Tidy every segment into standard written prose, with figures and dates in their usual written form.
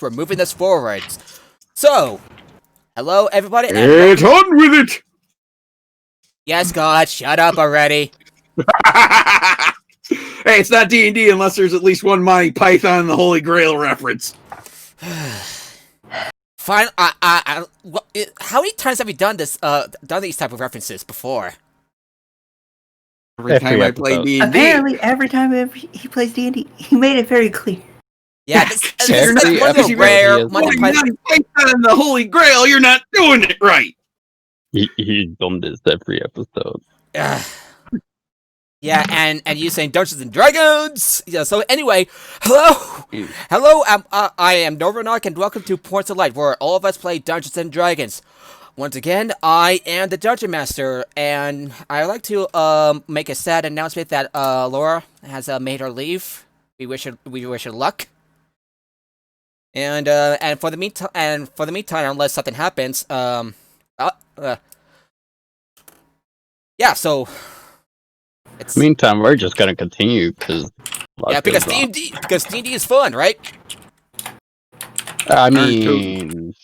for moving this forward. So, hello everybody. Get on with it! Yes, God, shut up already. Hey, it's not D&D unless there's at least one Monty Python and the Holy Grail reference. Fine. How many times have you done this? Done these type of references before? Every time I play D&D. Apparently, every time he plays D&D, he made it very clear. Yeah, this is Every like one of the episode rare he is Monty Putting Python. Monty Python and the Holy Grail, you're not doing it right. He's done this every episode. Yeah, and you saying Dungeons and Dragons. Yeah. So anyway, hello. I am Novernock, and welcome to Points of Light, where all of us play Dungeons and Dragons. Once again, I am the Dungeon Master, and I'd like to make a sad announcement that Laura has made her leave. We wish her luck. And for the meantime, unless something happens, yeah. So. Meantime, we're just gonna continue because Because D&D is fun, right? I mean,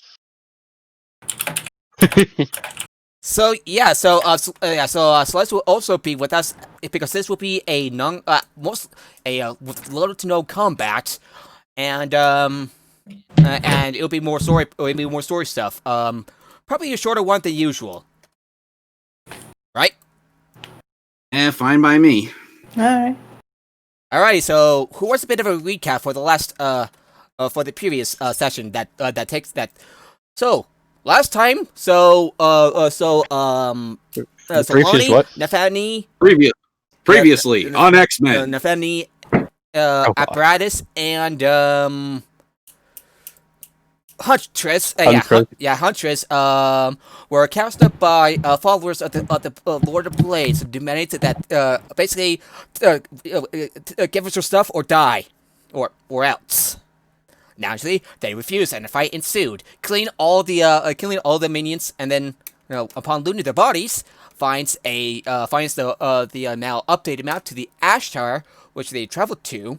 So Celeste will also be with us because this will be a with little to no combat, and it'll be more story. It'll be more story stuff. Probably a shorter one than usual, right? Fine by me. Alright. Alrighty. So, who wants a bit of a recap for the last for the previous session that takes that? So. Last time, so previous Lonnie, what? Nefani, Previously on X-Men. Nefani, God. Apparatus, and Huntress, Huntress, were cast up by followers of the Lord of Blades, who demanded that basically give us your stuff or die, or else. Naturally, they refused, and a fight ensued. Killing all the minions, and then, upon looting their bodies, finds the now updated map to the Ashtar, which they traveled to.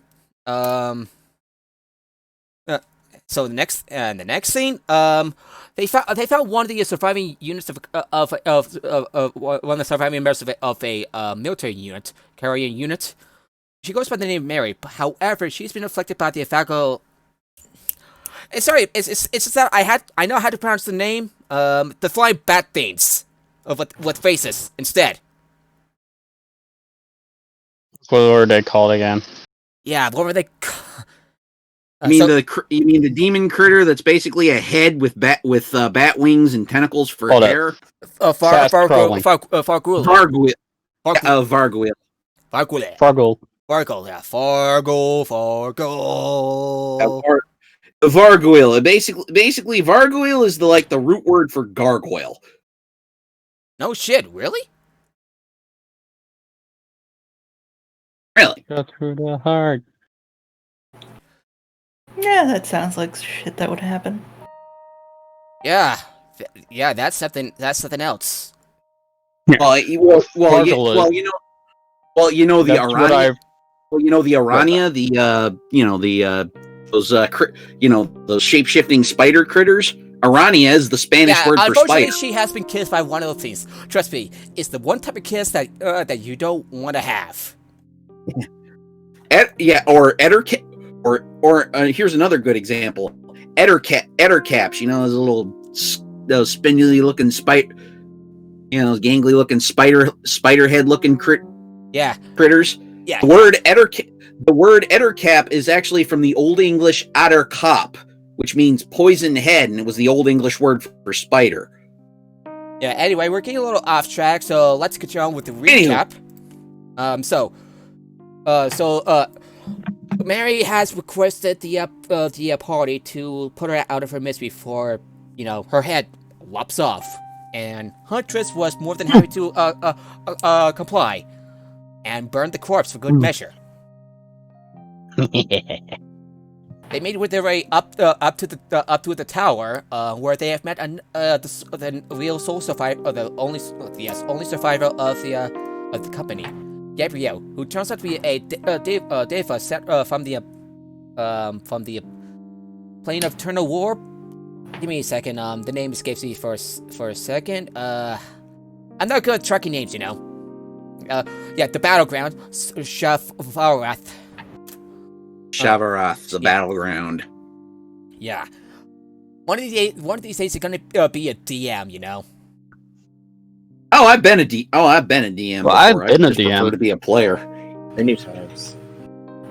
So the next scene, they found one of the surviving units of one of the surviving members of a military unit, carrying unit. She goes by the name Mary. However, she's been afflicted by the Fago. Sorry, it's just that I know how to pronounce the name. The flying bat things, with faces instead. what were they called again? Yeah, what were they? You mean the demon critter that's basically a head with bat wings and tentacles for hair? Fargul. Varguil. Fargul. Fargle. Fargul, yeah. Fargul. Varguil. Basically, Varguil is the root word for gargoyle. No shit, really? Really? Go through the heart. Yeah, that sounds like shit that would happen. Yeah, that's something else. Well, you know the Arania. Well, you know the Arania, those shape-shifting spider critters. Arania is the Spanish word for unfortunately, spider. she has been kissed by one of those things. Trust me, it's the one type of kiss that you don't want to have. Or here's another good example. Ettercaps, those spindly looking those gangly looking spider head looking critters. Yeah. The word ettercap is actually from the Old English atterkop, which means poisoned head, and it was the Old English word for spider. Yeah, anyway, we're getting a little off track, so let's get on with the recap. Mary has requested the party to put her out of her misery before, her head lops off. And Huntress was more than happy to comply and burn the corpse for good measure. They made their way up to the tower, where they have met the real sole survivor, the only survivor of the company, Gabrielle, who turns out to be a Deva from the plane of eternal war. Give me a second. The name escapes me for a second. I'm not good at tracking names, you know. Yeah, the battleground, Shavarath. Shavarath, the yeah. battleground. Yeah. One of these days, you're gonna be a DM, you know. Oh, I've been a DM Well, before. I've been a I just prefer DM. to be a player. Many times.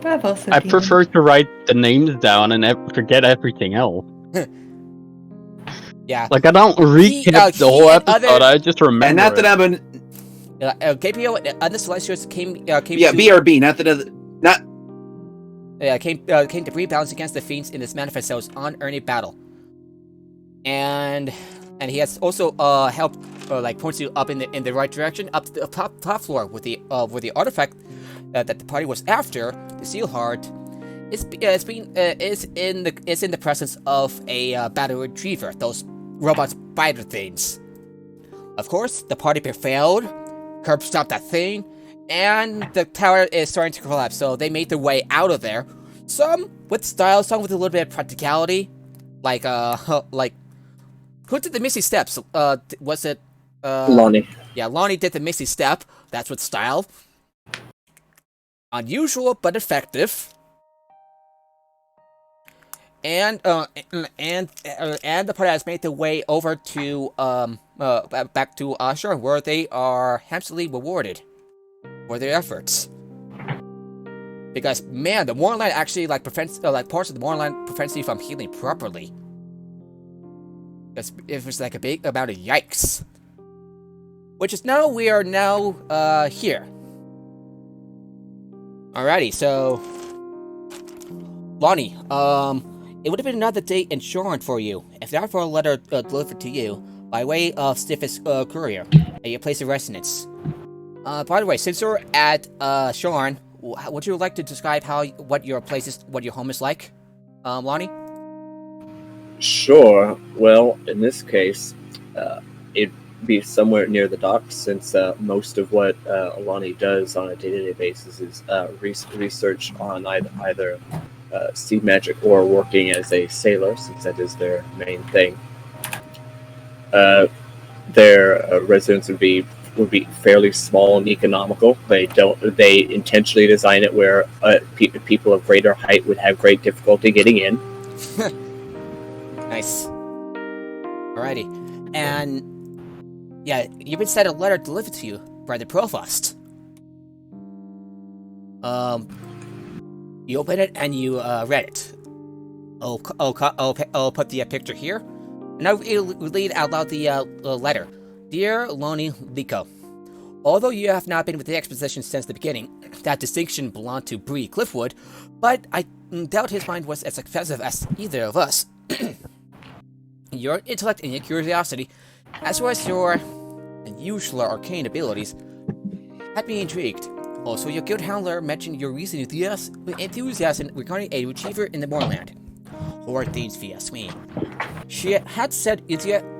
I've also I DM'd. prefer to write the names down and forget everything else. Yeah. Like, I don't recap the whole episode, I just remember And not that I've been. KPO and other Celestials came Yeah, to BRB. Not that. Not. came to rebalance against the Fiends in this manifest that was unearned battle. And he has also helped points you up in the right direction, up to the top floor with the artifact that the party was after, the Seal Heart. It's in the presence of a battle retriever, those robot spider things. Of course, the party prevailed, Curb stopped that thing, and the tower is starting to collapse. So they made their way out of there. Some with style, some with a little bit of practicality, like who did the Missy Steps? Was it Lonnie. Yeah, Lonnie did the Missy Step. That's with style. Unusual but effective. And the party has made their way over to back to Ashur, where they are handsomely rewarded for their efforts. Because man, the Mournline actually prevents parts of the Mournline prevents you from healing properly. Because it was like a big amount of yikes. Which is now we are now here. Alrighty, so Lonnie, it would have been another day in Shorn for you, if not for a letter delivered to you by way of Stiff's courier at your place of residence. By the way, since you're at Shorn, would you like to describe what your home is like, Lonnie? Sure. Well, in this case, it'd be somewhere near the docks, since most of what Lonnie does on a day-to-day basis is research on either sea magic or working as a sailor, since that is their main thing. Their residence would be fairly small and economical. They intentionally design it where people of greater height would have great difficulty getting in. Nice. Alrighty. And yeah, you've been sent a letter delivered to you by the Provost. You open it and you read it. I'll put the picture here. And I'll read out loud the letter. Dear Lonnie Liko, although you have not been with the exposition since the beginning, that distinction belonged to Bree Cliffwood, but I doubt his mind was as expressive as either of us. Your intellect and your curiosity, as well as your unusual arcane abilities, had me intrigued. Also, your guild handler mentioned your recent enthusiasm regarding a retriever in the moorland. Horrid things, if you ask me. She had said enthusiasm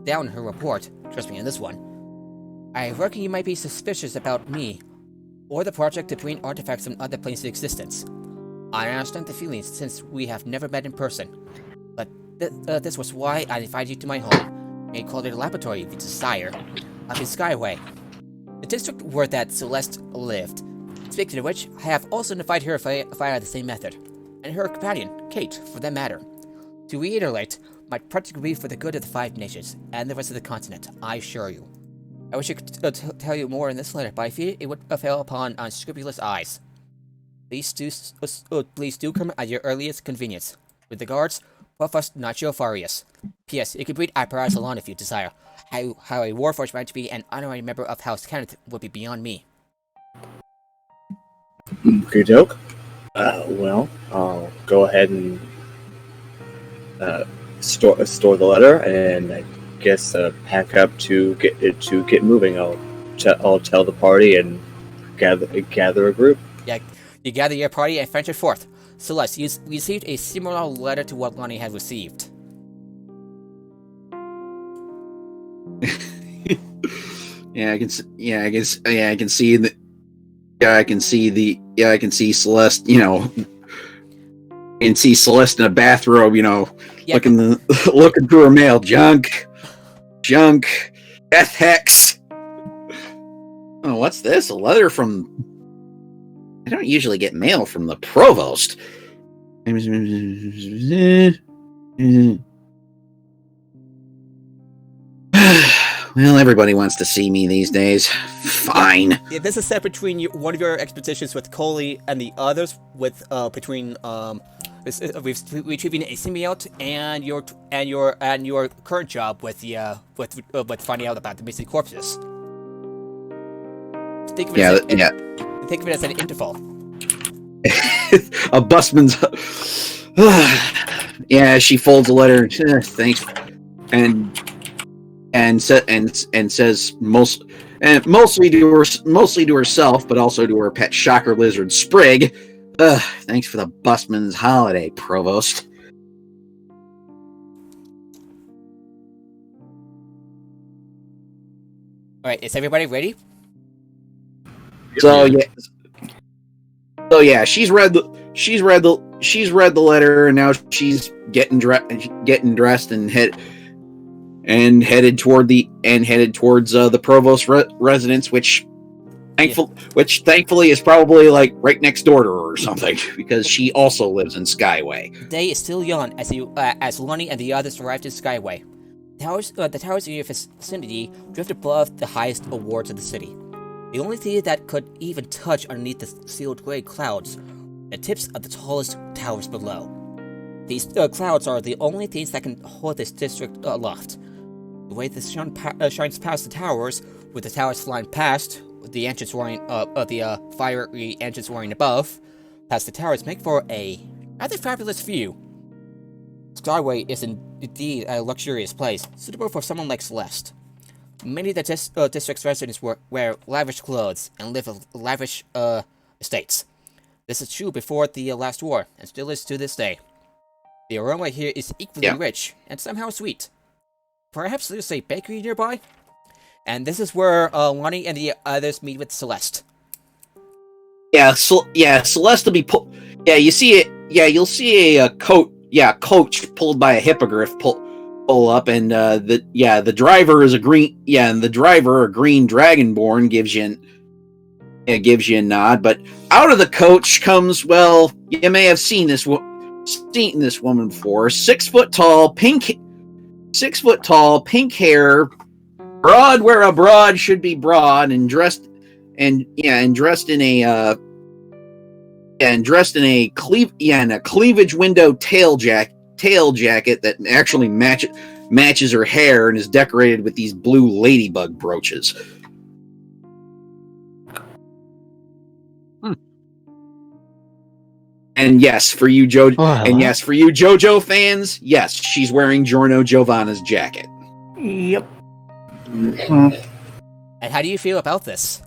down in her report. Trust me on this one. I reckon you might be suspicious about me, or the project to bring artifacts from other planes into existence. I understand the feelings since we have never met in person, but this was why I invited you to my home. May call it a laboratory if you desire, up in Skyway, the district where that Celeste lived. Speaking of which, I have also invited her via the same method, and her companion, Kate, for that matter. To reiterate, my project will be for the good of the 5 nations, and the rest of the continent, I assure you. I wish I could tell you more in this letter, but I fear it would fail upon unscrupulous eyes. Please do come at your earliest convenience. With regards, Provost Nacho Farias. P.S. You can read apparatus alone if you desire. How a Warforged might be an honorary member of House Kenneth would be beyond me. Okay, joke. Well, I'll go ahead and store the letter, and I guess pack up to get moving. I'll tell the party and gather a group. Yeah, you gather your party and venture forth. Celeste, you received a similar letter to what Lonnie had received. I can see the I can see Celeste. And see Celeste in a bathrobe. Looking through her mail. Junk. Death hex. Oh, what's this? A letter from. I don't usually get mail from the Provost. Well, everybody wants to see me these days. Fine. Yeah, this is set between one of your expeditions with Coley and the others with between retrieving a symbiote and your current job with with finding out about the missing corpses. Think of it as an interval. A busman's. Yeah, she folds a letter. Thanks, and says mostly to herself, but also to her pet shocker lizard Sprig. Thanks for the busman's holiday, Provost. All right, is everybody ready? So yeah, she's read the letter, and now she's getting dressed and headed towards the Provost residence, which thankfully is probably like right next door to her or something, because she also lives in Skyway. The day is still young as Lonnie and the others arrived in Skyway. The towers in your vicinity drift above the highest awards of the city. The only thing that could even touch underneath the sealed gray clouds, the tips of the tallest towers below. These clouds are the only things that can hold this district aloft. The way the sun shines past the towers, with the towers flying past, with the engines roaring the fiery engines roaring above, past the towers, make for a rather fabulous view. Skyway is indeed a luxurious place, suitable for someone like Celeste. Many of the district's residents wear lavish clothes and live in lavish estates. This is true before the last war, and still is to this day. The aroma here is equally rich, and somehow sweet. Perhaps there's a bakery nearby? And this is where Lonnie and the others meet with Celeste. Celeste will be you see it. Yeah, you'll see a coach pulled by a hippogriff pull up, and the driver is a green dragonborn gives you a nod. But out of the coach comes, well, you may have seen this woman before. 6 foot tall, pink hair, broad where a broad should be broad, and dressed in a cleavage window tail jacket that actually matches her hair and is decorated with these blue ladybug brooches. And yes, for you JoJo fans, yes, she's wearing Giorno Giovanna's jacket. Yep. And how do you feel about this?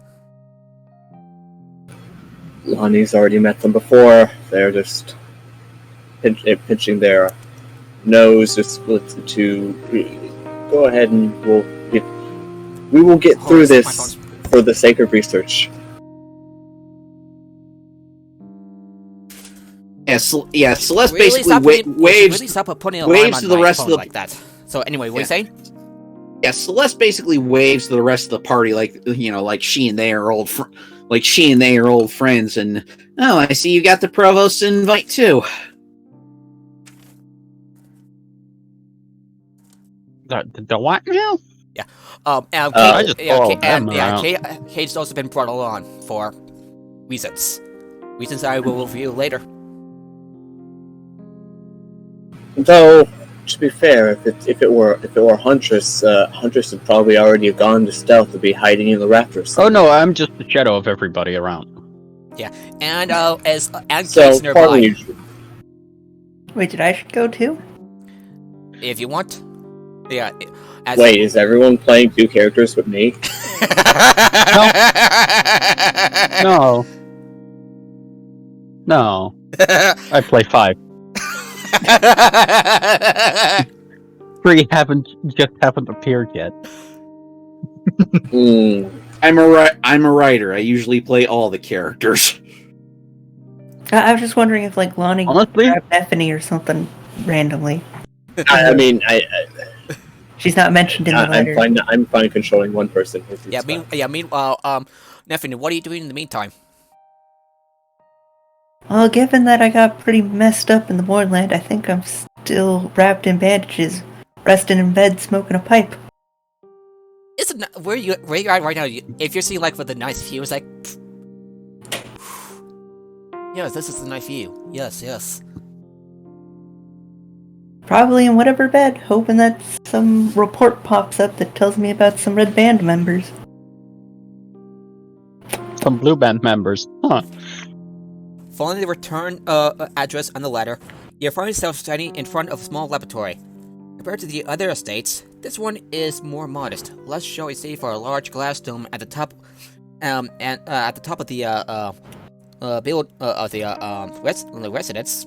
Lonnie's already met them before. They're just pinching their nose just to go ahead, and we will get through this for the sake of research. Celeste basically waves to the rest of the like that. So anyway, what are you saying? Yeah, Celeste basically waves to the rest of the party like she and they are old friends. And I see you got the Provost's invite too. The what now? Yeah. Kate's also been brought along for reasons I will reveal later. Though, to be fair, if it were Huntress, Huntress would probably already have gone to stealth to be hiding in the raptors. Oh no, I'm just the shadow of everybody around. Yeah, and Kate's nearby. Wait, did I go too? If you want. Yeah. Wait, is everyone playing 2 characters with me? No. I play 5. 3 haven't appeared yet. I'm a writer. I usually play all the characters. I was just wondering if, like, Lonnie Honestly? grabbed Bethany or something randomly. I mean, She's not mentioned in the letter. I'm fine controlling one person. Meanwhile, Nephin, what are you doing in the meantime? Well, given that I got pretty messed up in the moorland, I think I'm still wrapped in bandages, resting in bed, smoking a pipe. Isn't where you at right now? If you're seeing like with a nice view, it's like, yes, this is a nice view. Yes. Probably in whatever bed, hoping that some report pops up that tells me about some red band members. Some blue band members. Huh. Following the return address on the letter, you find yourself standing in front of a small laboratory. Compared to the other estates, this one is more modest, less showy save for a large glass dome at the top, and at the top of the residence,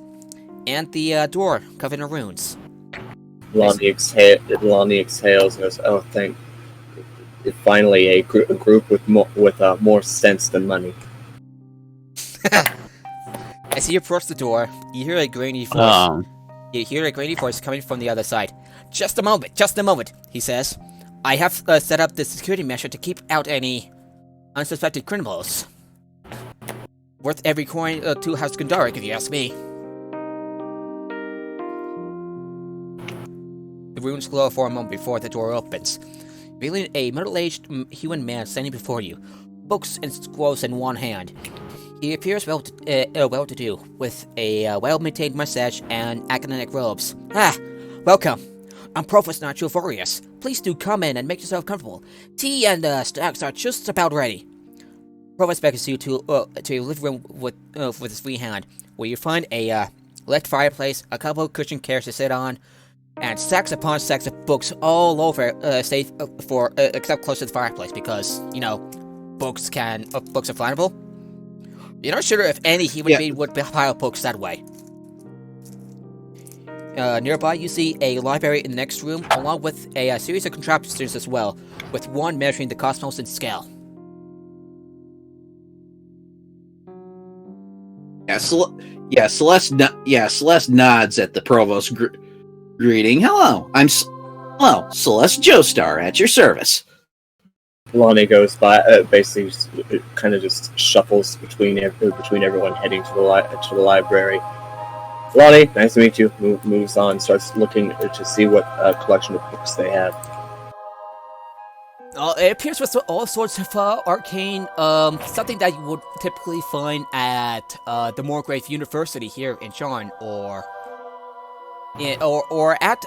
and the door covered in runes. Lonnie exhales and goes, "Oh, thank! Finally, a group with more sense than money." As you approach the door, you hear a grainy voice. You hear a grainy voice coming from the other side. Just a moment, he says. I have set up this security measure to keep out any unsuspected criminals. Worth every coin to House Gundaric, if you ask me. The runes glow for a moment before the door opens, revealing a middle-aged human man standing before you, books and scrolls in one hand. He appears well-to-do, with a well-maintained mustache and academic robes. Welcome. I'm Provost Furious. Please do come in and make yourself comfortable. Tea and snacks are just about ready. Provost beckons you to your living room with his free hand, where you find a lit fireplace, a couple of cushioned chairs to sit on, and stacks upon stacks of books all over, safe except close to the fireplace, because books are flammable. You're not sure if any human being would pile books that way. Nearby, you see a library in the next room, along with a series of contraptions as well, with one measuring the cosmos in scale. Celeste nods at the provost greeting. Hello, Celeste Joestar at your service. Lonnie goes by, basically just shuffles between everyone heading to the library. Lonnie, nice to meet you. Moves on, starts looking to see what collection of books they have. It appears with all sorts of arcane, something that you would typically find at the Morgrave University here in Sharn, or at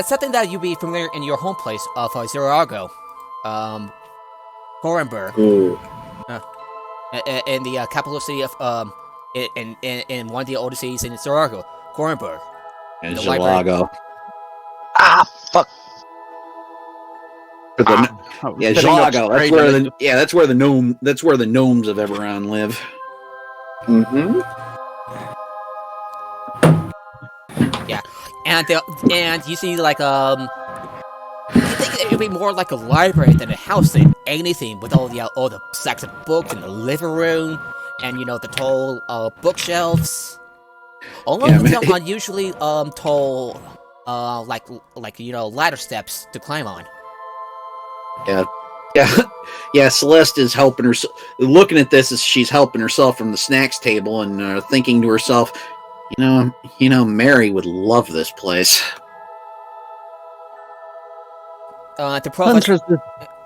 something that you'd be familiar in your home place of Zerago, Korenberg, in the capital city of in one of the oldest cities in Zerago, Korenberg. And Zerago. Fuck. Zelago. That's where the gnomes of Eberron live. Mm-hmm. Yeah, and you see like I think it would be more like a library than a house than anything, with all the stacks of books in the living room, and the tall bookshelves, along with some unusually tall ladder steps to climb on. Yeah. Celeste is helping her. Looking at this as she's helping herself from the snacks table, and thinking to herself, Mary would love this place. The provost is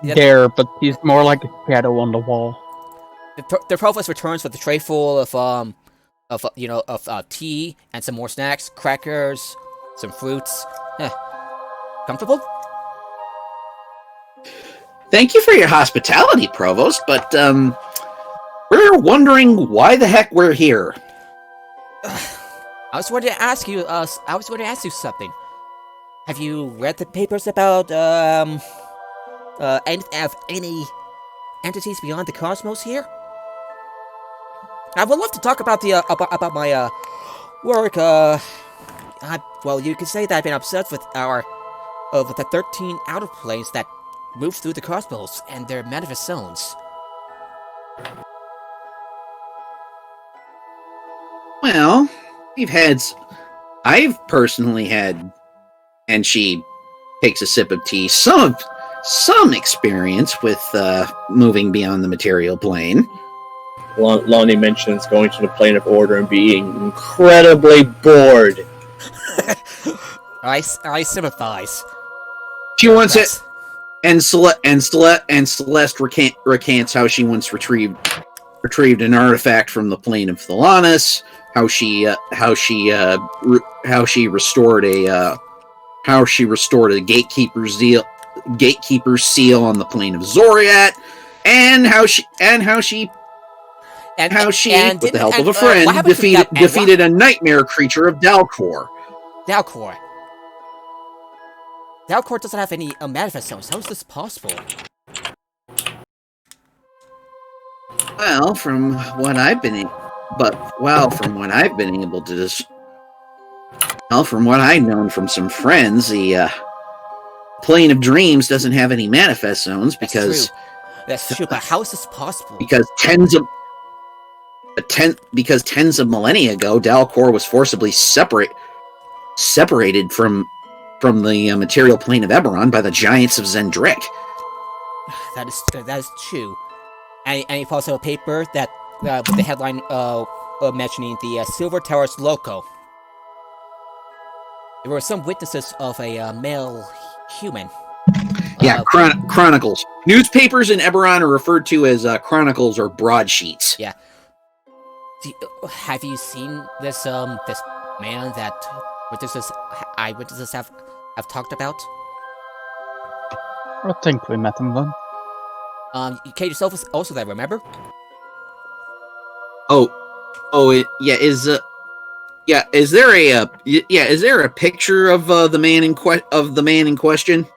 there, but he's more like a shadow on the wall. The provost returns with a tray full of tea and some more snacks, crackers, some fruits. Comfortable? Thank you for your hospitality, Provost, but we're wondering why the heck we're here. I was going to ask you something. Have you read the papers about any entities beyond the cosmos here? I would love to talk about about my work. Well, you could say that I've been obsessed with the 13 outer planes that move through the cosmos and their manifest zones. Well, I've personally had, and she takes a sip of tea, some experience with moving beyond the material plane. Lonnie mentions going to the plane of order and being incredibly bored. I sympathize. She wants it, and Celeste recants how she once retrieved an artifact from the plane of Thalanis, how she restored a gatekeeper's seal on the plane of Zoriat, and how she with the help of a friend defeated a nightmare creature of Dalcor. Dalcor doesn't have any manifest zones. How is this possible? Well, from what I've been able from some friends, the plane of dreams doesn't have any manifest zones because that's true. But how is this possible? Because tens of millennia ago, Dalcor was forcibly separated from the material plane of Eberron by the giants of Zendrick. That is true. And he also a paper that with the headline mentioning the Silver Tower's loco. There were some witnesses of a male human. Yeah, chronicles. Newspapers in Eberron are referred to as chronicles or broadsheets. Yeah. Have you seen this this man that eyewitnesses have talked about? I think we met him then. Kate yourself was also there, remember? Is there a picture of the man in question?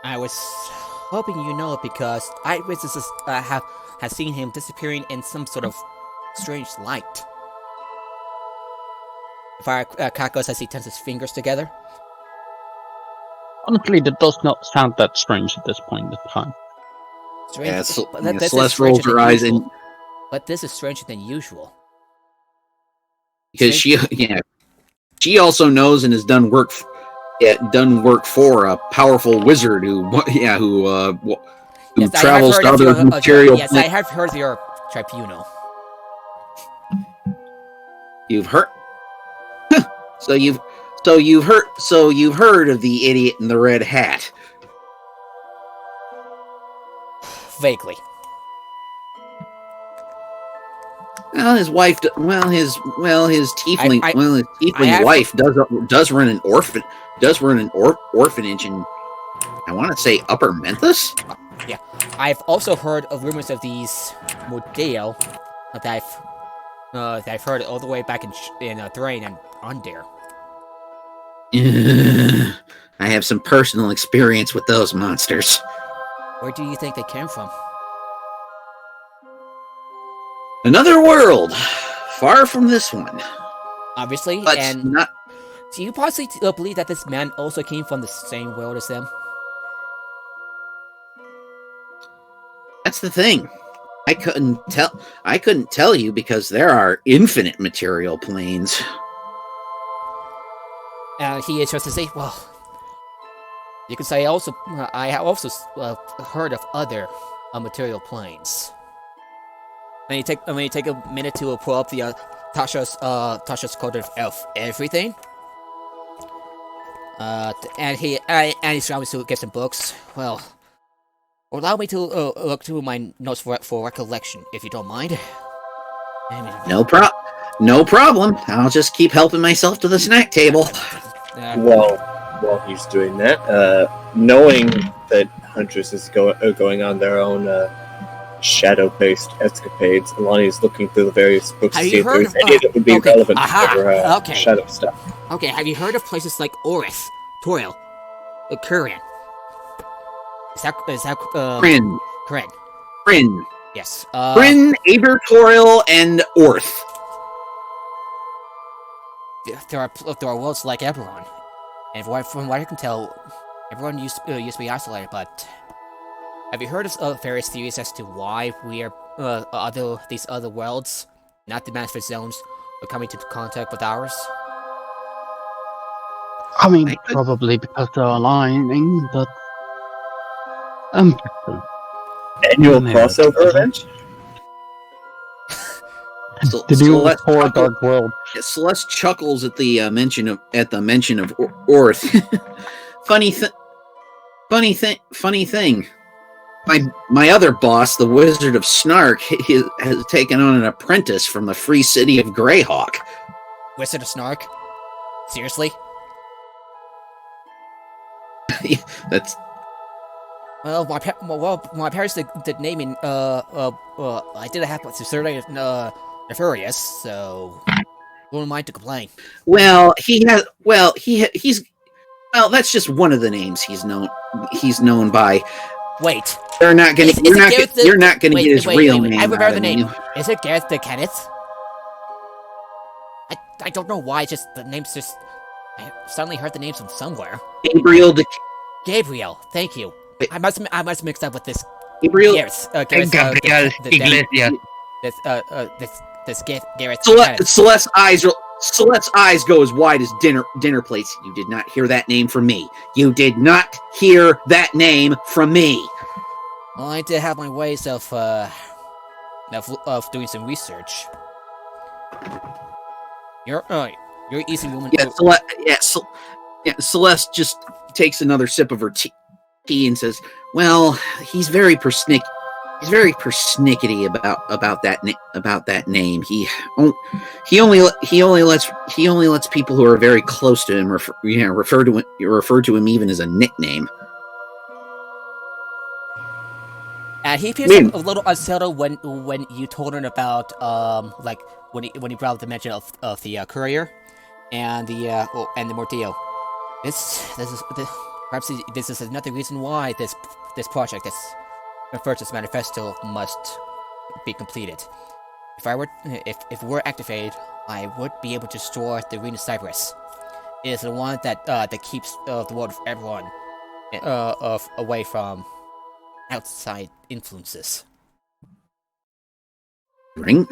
I was hoping you know it because eyewitnesses have seen him disappearing in some sort of strange light. If our cat goes as he tenses his fingers together. Honestly, that does not sound that strange at this point in time. Strange, Celeste rolls her eyes in. But this is stranger than usual. Because she also knows and has done work for a powerful wizard who travels to other material. Yes, I have heard of your tribunal. You've heard. So you've heard of the idiot in the red hat. Vaguely. Well, his wife. His tiefling wife does run an orphanage in, I want to say, Upper Memphis. Yeah, I've also heard of rumors of these Modeo that I've heard all the way back in Thrain and Under. I have some personal experience with those monsters. Where do you think they came from? Another world, far from this one. Obviously, but and not. Do you possibly believe that this man also came from the same world as them? That's the thing. I couldn't tell you because there are infinite material planes. He is just to say, well, you could say also, I have also heard of other material planes. When you take a minute to pull up the Tasha's code of everything, and he's trying to get some books. Well, allow me to look through my notes for recollection, if you don't mind. No problem. I'll just keep helping myself to the snack table. While he's doing that, knowing that Huntress is going on their own shadow-based escapades, Alani is looking through the various books to see if there's any that would be relevant for shadow stuff. Okay, have you heard of places like Orith, Toil, Kurian? Is that Kryn? Kryn. Yes. Kryn, Abertorial, and Orth. There are worlds like Eberron, and from what I can tell, everyone used to be isolated. But have you heard of various theories as to why we are these other worlds not the manifest zones are coming into contact with ours? I mean, probably because they're aligning, but Annual Maybe. crossover event? the new core Dark World. Celeste chuckles at the mention of Orth. Funny thing. My other boss, the Wizard of Snark, has taken on an apprentice from the free city of Greyhawk. Wizard of Snark? Seriously? That's Well, my parents did naming. I did have to surname Nefarious, so who am I to complain? he's that's just one of the names he's known by. Wait, You're not gonna get his real name. I remember out the of name. you. Is it Gareth the Kenneth? I don't know why. Just the names just. I suddenly heard the names from somewhere. Gabriel, thank you. I must mix up with this. Gabriel. Gareth. Gabriel Iglesias. This Gareth. Celeste's eyes go as wide as dinner plates. You did not hear that name from me. You did not hear that name from me. Well, I did have my ways of doing some research. You're easy woman. Celeste just takes another sip of her tea and says, "Well, he's very persnickety about that name. He only lets people who are very close to him refer to him even as a nickname." And he appears a little unsettled when you told him about like when he brought up the mention of the courier and the Mortillo. Perhaps this is another reason why this project, this First Manifesto, must be completed. If we're activated, I would be able to restore the Ring of Cyprus. It is the one that keeps the world of Eberron away from outside influences. Ring?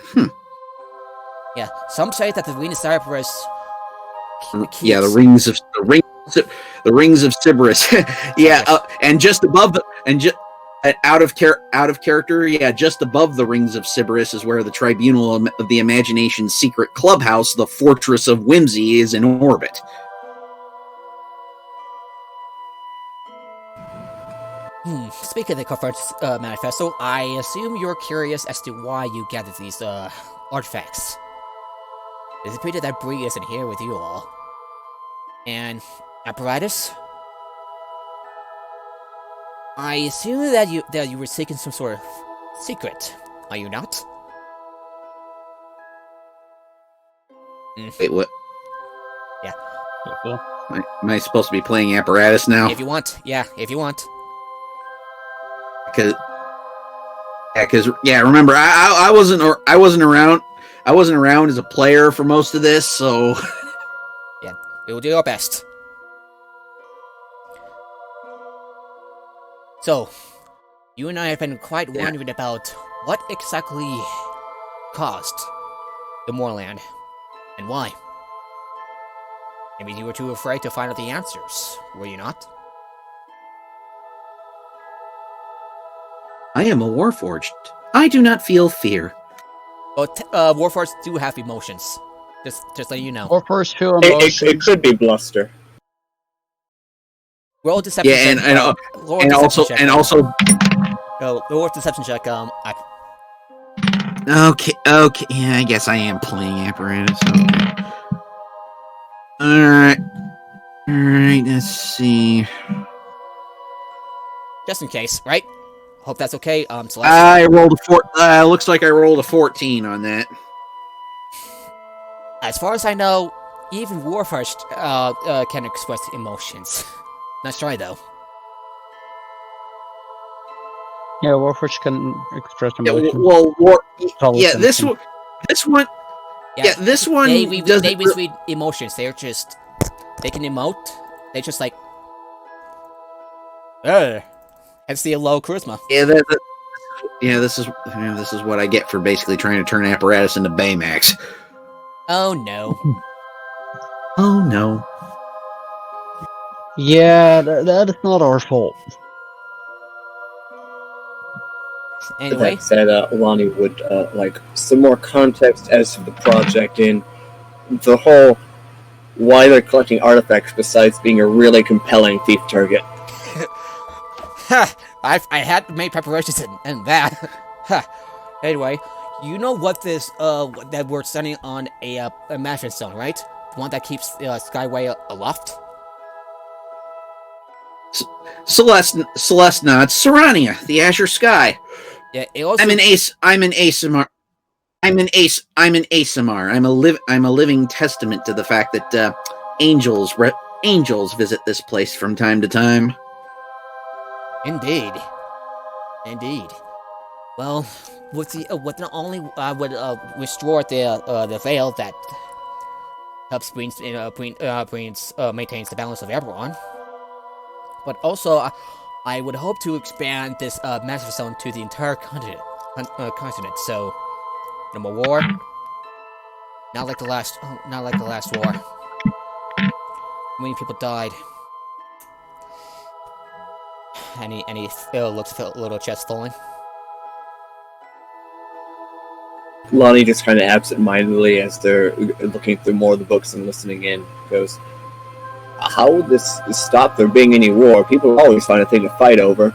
Yeah, some say that the Ring of Cyprus. Yeah, the rings of Sybaris. Yeah, and just above out of character. Yeah, just above the rings of Sybaris is where the Tribunal of the Imagination's secret clubhouse, the Fortress of Whimsy, is in orbit. Speaking of the Conference Manifesto, I assume you're curious as to why you gathered these artifacts. It's a pity that Bree isn't here with you all. And apparatus? I assume that you were seeking some sort of secret, are you not? Wait, what? Yeah. Am I supposed to be playing apparatus now? If you want, yeah. If you want. Remember, I wasn't around. I wasn't around as a player for most of this, so yeah, we will do our best. So, you and I have been quite wondering about what exactly caused the Moorland and why. Maybe you were too afraid to find out the answers, were you not? I am a Warforged. I do not feel fear. But Warforged do have emotions. Just so you know. Warforged feel emotions. It could be bluster. Roll deception check. Roll deception check. Okay. Yeah, I guess I am playing apparatus. Okay. All right. Let's see. Just in case, right? Hope that's okay. Celeste. I rolled a looks like I rolled a 14 on that. As far as I know, even Warforged can express emotions. Nice try, though. Yeah, Warforged can express emotions. This one. Yeah, this one. They read emotions. They can emote. They just like. Hence the low charisma. Yeah, this is what I get for basically trying to turn Apparatus into Baymax. Oh no. Oh no. Yeah, that is not our fault. Anyway, That said, Lonnie would like some more context as to the project and the whole why they're collecting artifacts besides being a really compelling thief target. I had made preparations in that. Anyway, you know what this that we're standing on a management zone, right? The one that keeps Skyway aloft. Celeste nods. Serania, the azure sky. Yeah, it also. I'm an Asimar. I'm an Asimar. I'm a living testament to the fact that angels visit this place from time to time. Indeed. Well, with not only would restore the veil that helps maintains the balance of Eberron, but also I would hope to expand this master zone to the entire continent. So, no more war. Not like the last war. Many people died. And he looks a little chest-falling. Lonnie just kind of absent-mindedly, as they're looking through more of the books and listening in, goes, how would this stop there being any war? People always find a thing to fight over.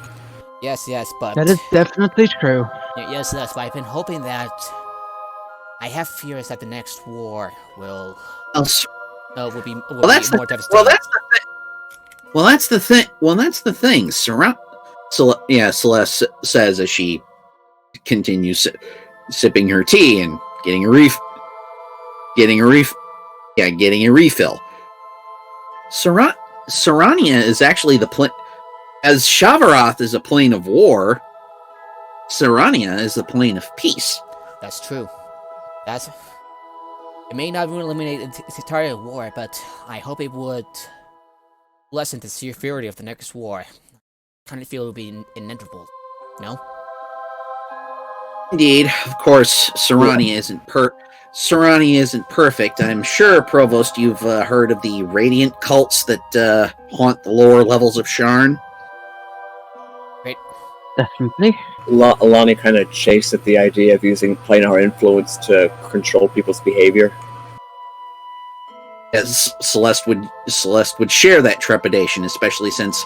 Yes, but... That is definitely true. Yes, but I've been hoping that... I have fears that the next war will be more devastating. Well, that's the thing. Celeste says as she continues sipping her tea and getting a refill. Serania is actually the plane. As Shavaroth is a plane of war, Serania is the plane of peace. That's true. It may not eliminate the entire war, but I hope it would lessen the severity of the next war. I kind of feel it would be inevitable. No? Indeed, of course, Serania isn't perfect. I'm sure, Provost, you've heard of the radiant cults that haunt the lower levels of Sharn. Right. Definitely. Lonnie kind of chafes at the idea of using planar influence to control people's behavior. As Celeste would share that trepidation, especially since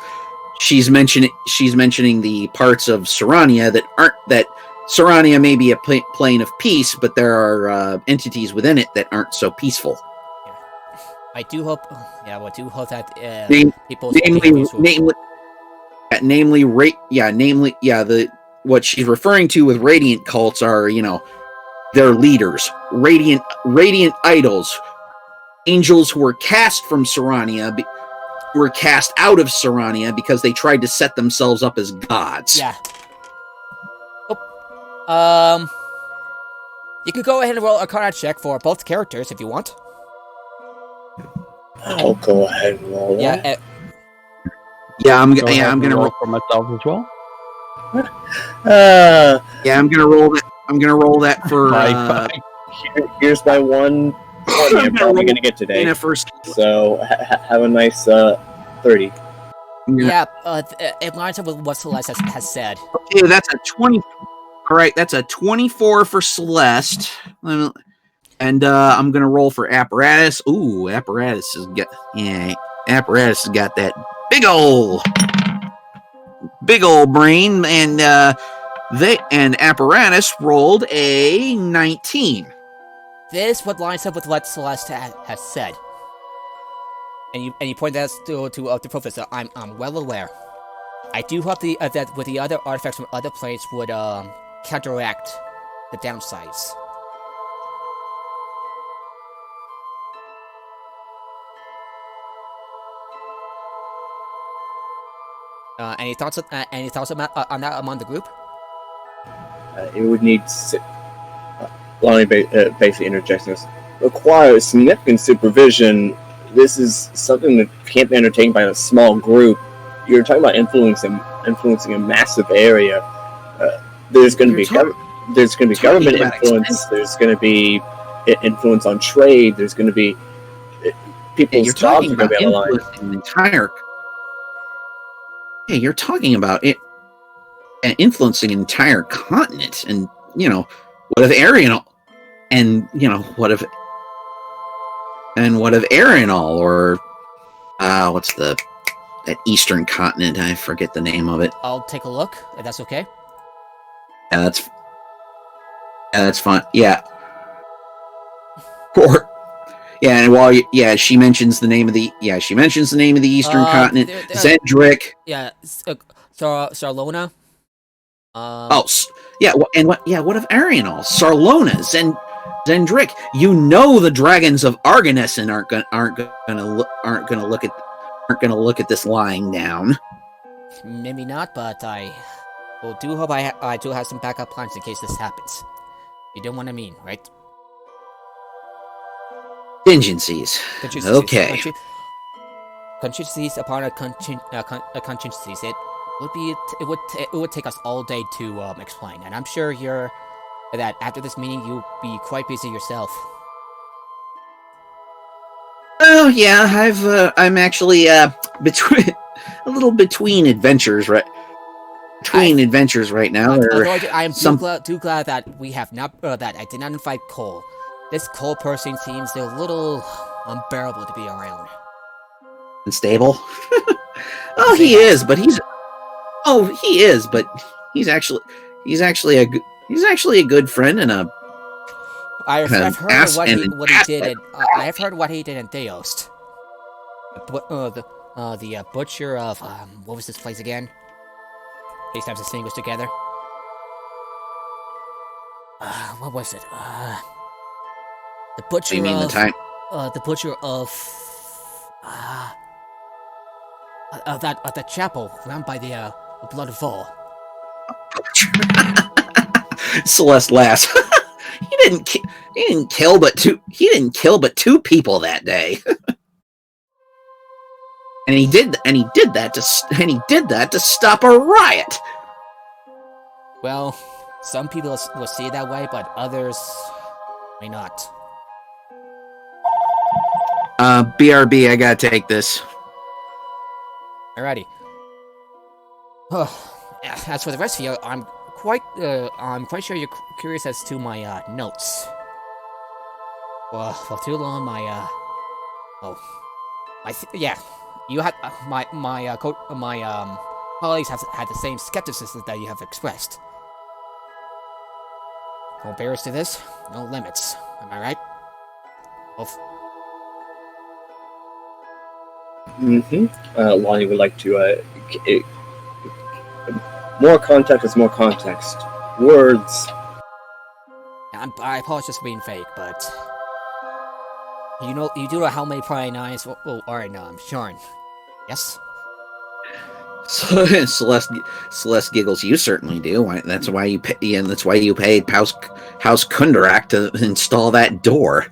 she's mentioning the parts of Serania that Serania may be a plane of peace, but there are entities within it that aren't so peaceful. I do hope. Yeah, I do hope that what she's referring to with radiant cults are, their leaders, radiant idols, angels who were cast from Serania, were cast out of Serania because they tried to set themselves up as gods. Yeah. You could go ahead and roll a Arcana check for both characters if you want. I'll go ahead and roll that. I'm gonna roll for myself as well. I'm gonna roll that for. Here's my one I'm probably gonna get today. So have a nice 30. Yeah, it lines up with what Celeste has said. Okay, that's a 20. All right, that's a 24 for Celeste. And I'm gonna roll for Apparatus. Ooh, Apparatus has got that big old brain, and Apparatus rolled a 19. This what lines up with what Celeste has said, and you point that to the Professor. I'm well aware. I do hope that with the other artifacts from other planes would counteract the downsides. Any thoughts on that among the group? It would need. Lonnie basically interjecting us. Requires significant supervision. This is something that can't be entertained by a small group. You're talking about influencing a massive area. there's going to be government about influence. expense. There's going to be influence on trade. There's going to be people's You're jobs talking are going about to be on the line. influencing an entire. Yeah, you're talking about it and influencing an entire continent, and what if Arian and what if Arianol or what's that eastern continent? I forget the name of it. I'll take a look if that's okay. Yeah, that's fine. Yeah. Or and while she mentions the name of the eastern continent, Zendrick. Yeah, Sarlona. What of Arianol, Sarlona, Zendrick? The dragons of Argonessen aren't gonna look at this lying down. Maybe not, but I do hope I do have some backup plans in case this happens. You don't want to mean, right? Contingencies. Okay. Contingencies upon a contingencies. It would take us all day to explain, and I'm sure that after this meeting you'll be quite busy yourself. Oh yeah, I'm actually between adventures right now. I am too glad that we have not that I did not invite Cole. This Cole person seems a little unbearable to be around. Unstable. He is, but he's actually a good friend and a. I've heard what he did. I have heard what he did in Deost. The butcher of what was this place again? These times this thing was together. What was it? The butcher you mean of the time? The butcher of the chapel run by the Blood Fall. Celeste laughs. He didn't kill but two people that day. and he did that to stop a riot. Well, some people will see it that way, but others may not. BRB, I gotta take this. Alrighty. As for the rest of you, I'm quite sure you're curious as to my notes. Well, for too long, you had my colleagues have had the same skepticism that you have expressed. No barriers to this, no limits. Am I right? Lonnie would like to. More context is more context. Words. I apologize for being fake, but you do know how many prying eyes are in Sharn. Yes. Celeste giggles. You certainly do. That's why you pay, and that's why you paid House Kundarak to install that door.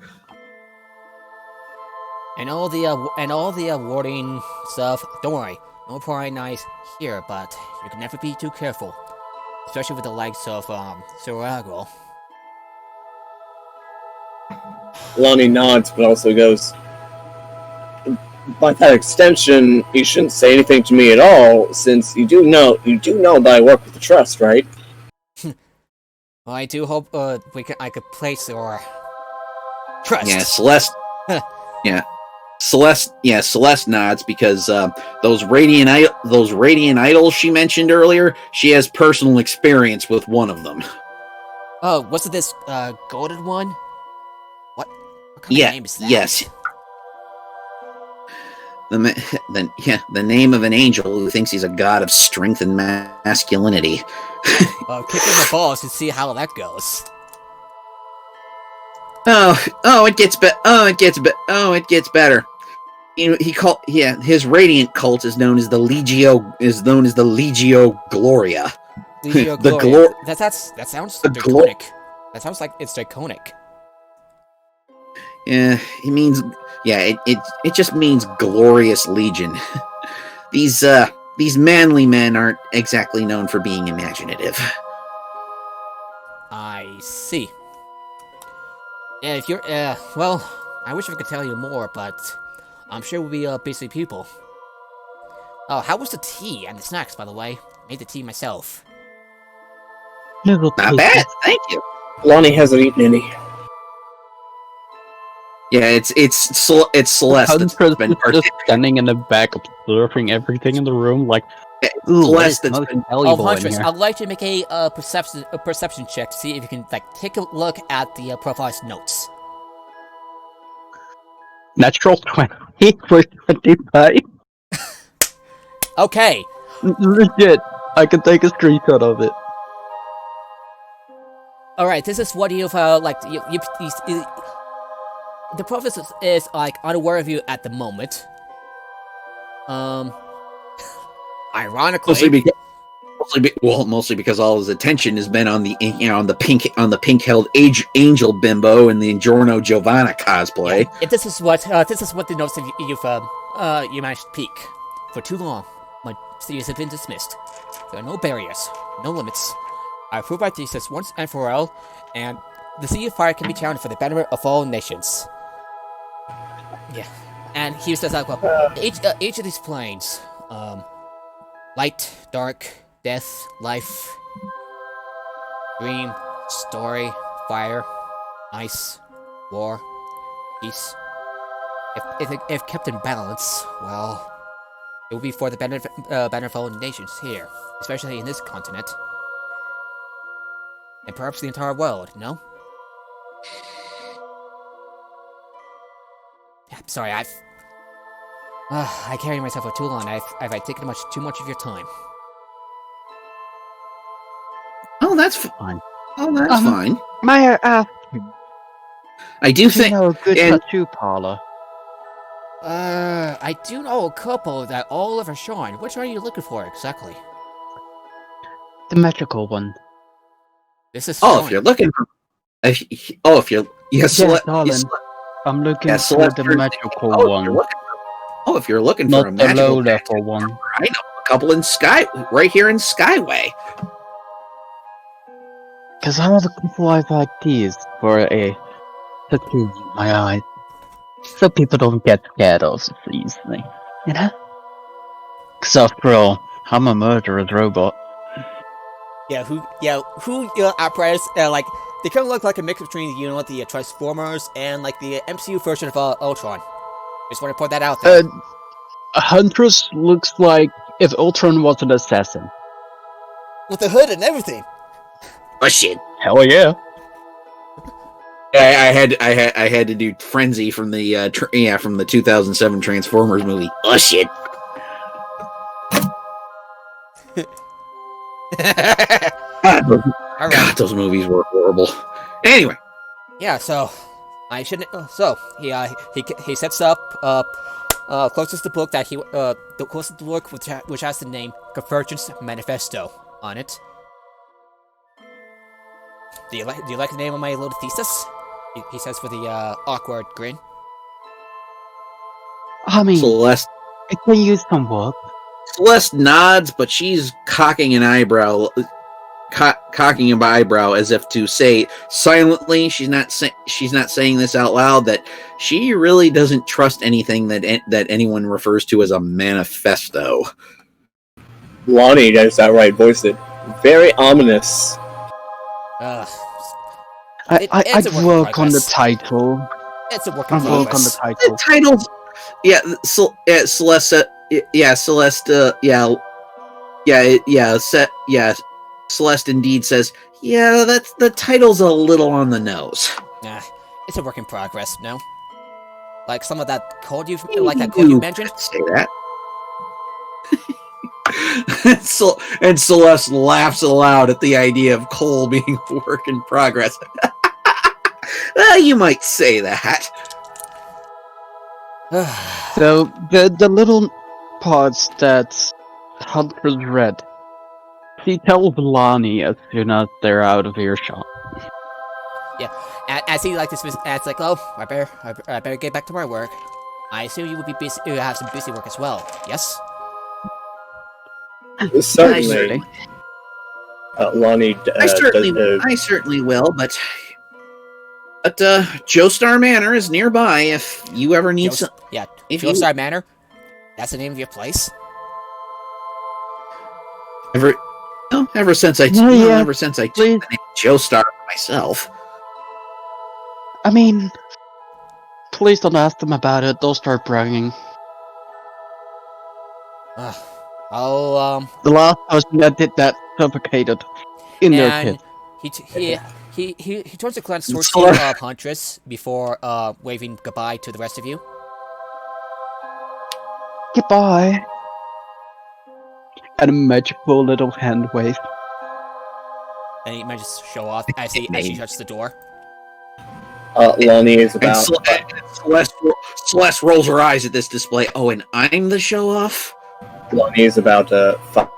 And all the warding stuff. Don't worry, no prying eyes here. But you can never be too careful, especially with the likes of Surago. Lonnie nods, but also goes, by that extension, you shouldn't say anything to me at all, since you do know that I work with the Trust, right? Well, I do hope I could place your trust. Yeah, Celeste. Celeste nods because those radiant idols she mentioned earlier, she has personal experience with one of them. Oh, wasn't this golden one? What kind of name is that? Yes. The name of an angel who thinks he's a god of strength and masculinity. Well, kick in the balls and see how that goes. It gets better. His radiant cult is known as the Legio Gloria. Legio The Gloria. That sounds draconic. That sounds like it's draconic. Yeah, it just means glorious legion. These manly men aren't exactly known for being imaginative. I see. Yeah, if you're, well, I wish I could tell you more, but I'm sure we'll be, busy people. Oh, how was the tea and the snacks, by the way? Made the tea myself. Little Not taste. bad, thank you. Lonnie hasn't eaten any. Yeah, it's Celeste that's Huntress been is just standing in the back, observing everything in the room, like, ooh, Celeste what is that's most been. Oh, valuable in Huntress, here? I'd like to make a perception check to see if you can like take a look at the Provost's notes. Natural 20 for 25? Okay. Legit, I can take a screenshot of it. All right. This is what you've like. The Provost is like unaware of you at the moment. Ironically. Mostly because all his attention has been on the on the pink held angel bimbo and the Giorno Giovanna cosplay. Yeah, this is what the notes that you managed to peek. For too long, my studies have been dismissed. There are no barriers, no limits. I approve my thesis once and for all, and the Sea of Fire can be challenged for the betterment of all nations. Yeah, and he says like, well, each of these planes, light, dark, death, life, dream, story, fire, ice, war, peace. If kept in balance, well, it will be for the benefit of all nations here, especially in this continent, and perhaps the entire world. No. Yeah, sorry, I carry myself for too long. I've taken too much of your time. Oh, that's Fine. Oh, that's fine. May I ask, I do you think. know a good and- tattoo parlor? I do know a couple that all over shine. Which are you looking for exactly? The magical one. This is. Oh, if you're looking for. If you're. Yes, Yeah, darling. I'm looking for Celeste, the you're magical thinking, one. if you're looking Not for a the magical low tattoo, level one. I know a couple in right here in Skyway. Because I have a couple of ideas for a tattoo in my eyes. So people don't get scared of it easily. You know? Because after all, I'm a murderous robot. Who apparatus, like, they kind of look like a mix between, the Transformers and, like, the MCU version of Ultron. Just want to put that out there. Huntress looks like if Ultron was an assassin. With the hood and everything. Oh shit! Hell yeah. I had to do Frenzy from the from the 2007 Transformers movie. Oh shit! God, those movies were horrible. Anyway. Yeah, so I shouldn't. So he sets up closest the book that the closest book which has the name Convergence Manifesto on it. Do you like the name of my little thesis? He says with the awkward grin. I mean, Celeste it can use some work. Celeste nods, but she's cocking an eyebrow as if to say silently. She's not saying this out loud, that she really doesn't trust anything that anyone refers to as a manifesto. Lonnie does outright voice it. Very ominous. I'd work on the title. It's a work in I'd work on the progress. title. The titles, Celeste indeed says, yeah, that's the title's a little on the nose. It's a work in progress, no? Like some of that code you mentioned? Say that. And Celeste laughs aloud at the idea of Cole being a work in progress. You might say that. So the little parts that Huntress read, she tells Lonnie as soon as they're out of earshot. Yeah, as he like this, it's like, oh, I better get back to my work. I assume you would be busy. You have some busy work as well. Yes. Certainly. Lonnie. I certainly will, but Joestar Manor is nearby. If you ever need some, Joestar Manor. That's the name of your place. Ever since I took the name Joestar myself. I mean, please don't ask them about it. They'll start bragging. The last person that did that suffocated in their pit. He turns to glance towards you, Huntress, before waving goodbye to the rest of you. Goodbye. And a magical little hand wave. And he might just show off as she shuts the door. Lonnie is about. Celeste rolls her eyes at this display. Oh, and I'm the show off? Lonnie is about 5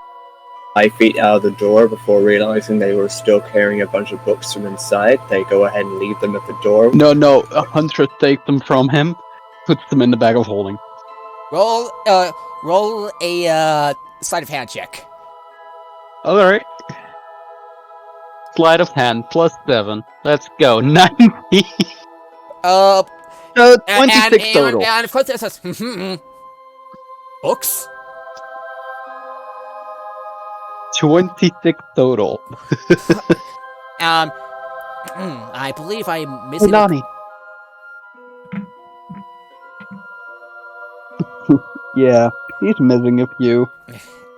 feet out of the door before realizing they were still carrying a bunch of books from inside. They go ahead and leave them at the door. No, Huntress takes them from him, puts them in the bag of holding. Roll a sleight of hand check. Alright. Sleight of hand, +7. Let's go. 90. 26 total. And of course it says, books? 26 total. I believe I'm missing. Hey, Lonnie. Yeah, he's missing a few.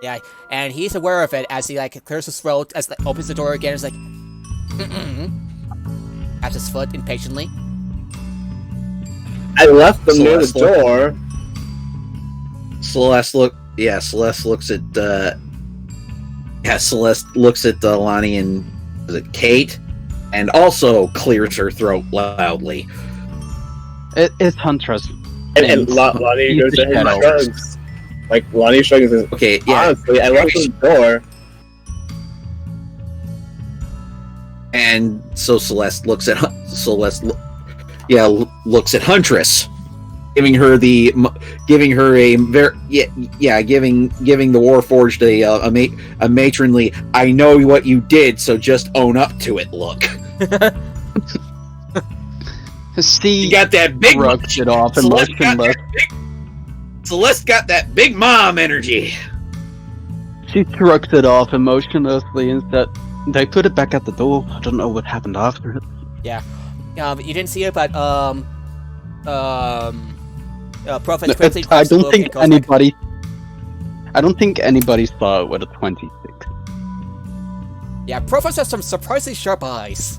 Yeah, and he's aware of it as he clears his throat, as opens the door again. Is like, taps his foot impatiently. I left them near the door. Celeste looks at Lonnie and Kate, and also clears her throat loudly. It's Huntress. And Lonnie goes to him and shrugs. Lonnie shrugs and says, okay, yeah. Honestly, I left the door. And so Celeste looks at Huntress, giving her the Warforged a matronly, I know what you did, so just own up to it look. See, you got that big shrugs it off emotionless. Celeste got that big mom energy. She shrugs it off emotionlessly instead. They put it back at the door. I don't know what happened after it. Yeah. You didn't see it, but Provost quickly I don't think anybody. I don't think anybody saw it with a 26. Yeah, Provost has some surprisingly sharp eyes.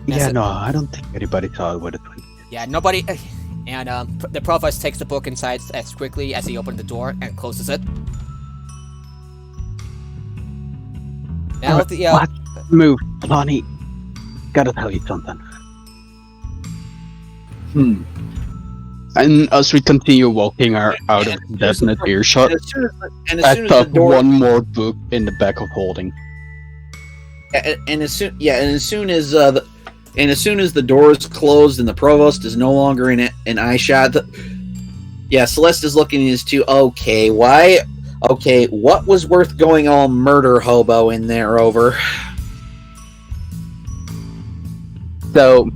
Yeah, no, I don't think anybody saw it with a 26. Yeah, nobody. And the Provost takes the book inside as quickly as he opened the door and closes it. Now, what? Move, Lonnie. Gotta tell you something. And as we continue walking out of definite earshot, I stuck one more book in the back of holding. And as soon as the door is closed and the Provost is no longer in eye shot, Celeste is looking at his two. Okay, what was worth going all murder hobo in there over? So,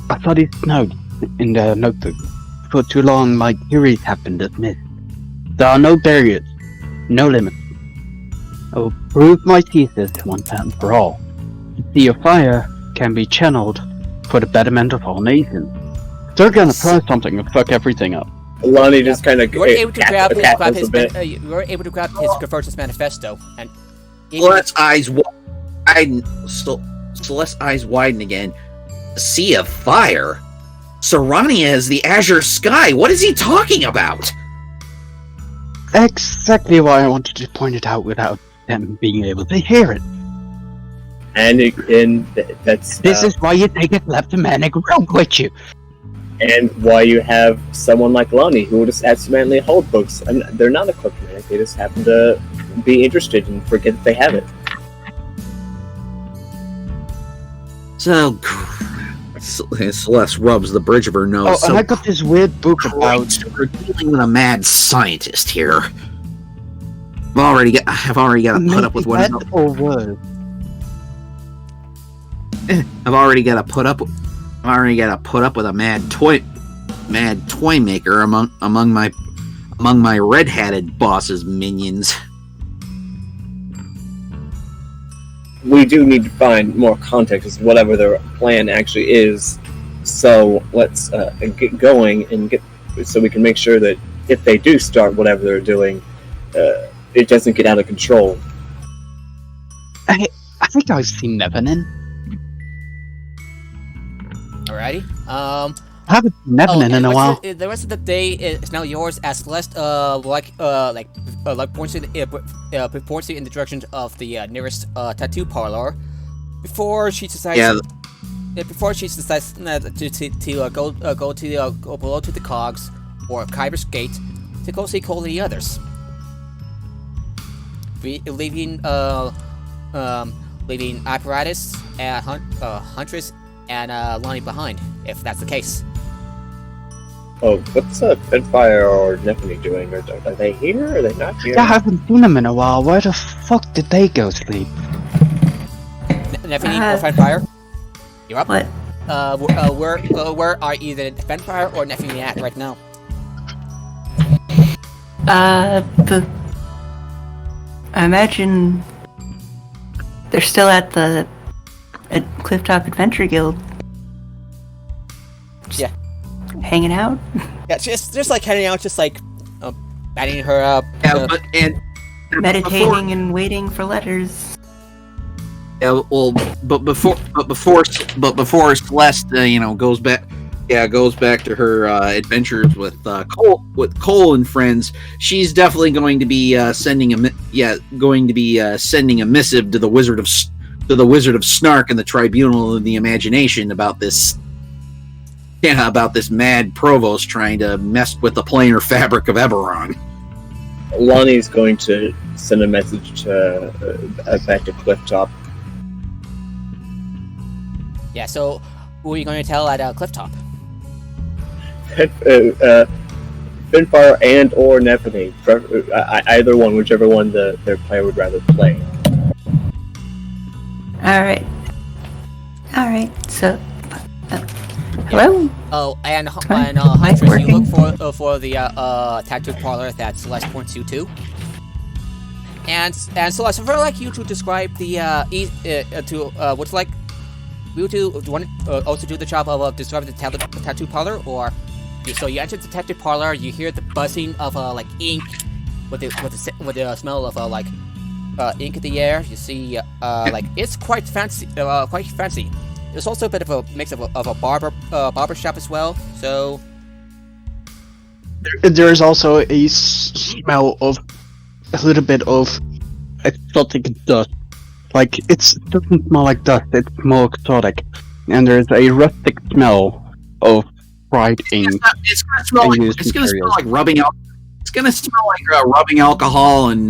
I thought he snowed in the notebook. For too long, my theories have been dismissed. There are no barriers, no limits. I will prove my thesis once and for all. The sea of fire can be channeled for the betterment of all nations. They're gonna try something and fuck everything up. Lonnie just kind of. You were able to grab his Convergence Manifesto, and Celeste's eyes widen again. Sea of fire. Serania is the azure sky. What is he talking about? Exactly why I wanted to point it out without them being able to hear it. And that's. This is why you take a kleptomanic rogue with you. And why you have someone like Lonnie who will just accidentally hold books. And they're not a kleptomanic, they just happen to be interested and forget that they have it. So, Celeste rubs the bridge of her nose. Oh, and I got this weird book about... We're dealing with a mad scientist here. I've already got to put up with what. Or worse. I've already got to put up with a mad toy maker among my red-hatted boss's minions. We do need to find more context as to whatever their plan actually is. So let's get going and so we can make sure that if they do start whatever they're doing, it doesn't get out of control. I think I've seen Nevenin. Alrighty. I haven't seen Nevenin in a while. The rest of the day is now yours as Celeste points you in the direction of the nearest tattoo parlor before she decides. Yeah. Before she decides to go below to the Cogs or Kyber's Gate to go see Cole and the others, leaving Apparatus and Huntress and Lonnie behind, if that's the case. Oh, what's Finfire or Nephany doing? Are they here? Or are they not here? Yeah, I haven't seen them in a while. Where the fuck did they go sleep? Nephany or Finfire? You're up. What? Where are either Finfire or Nephany at right now? I imagine they're still at the Clifftop Adventure Guild. Yeah. Hanging out? Yeah, just like hanging out, just like batting her up. Meditating and waiting for letters. Yeah, well, but before Celeste, goes back to her adventures with Cole and friends. She's definitely going to be sending a missive to the Wizard of Snark and the Tribunal of the Imagination about this mad Provost trying to mess with the planar fabric of Eberron. Lonnie's going to send a message back to Clifftop. Yeah, so who are you going to tell at Clifftop? Finfire and or Nephany. Either one, whichever one their player would rather play. Alright, so... hello? Oh, and Mic Huntress, you working? look for the tattoo parlor that Celeste points you to. And Celeste, I'd like you to describe the what's like. You two want to also do the job of describing the tattoo parlor, or so you enter the tattoo parlor, you hear the buzzing of like ink with the smell of ink in the air. You see like it's quite fancy. There's also a bit of a mix of a barber shop as well. So There is also a smell of a little bit of exotic dust. Like, it doesn't smell like dust, it's more exotic. And there's a rustic smell of fried ink. It's gonna smell like rubbing alcohol. It's gonna smell like rubbing alcohol and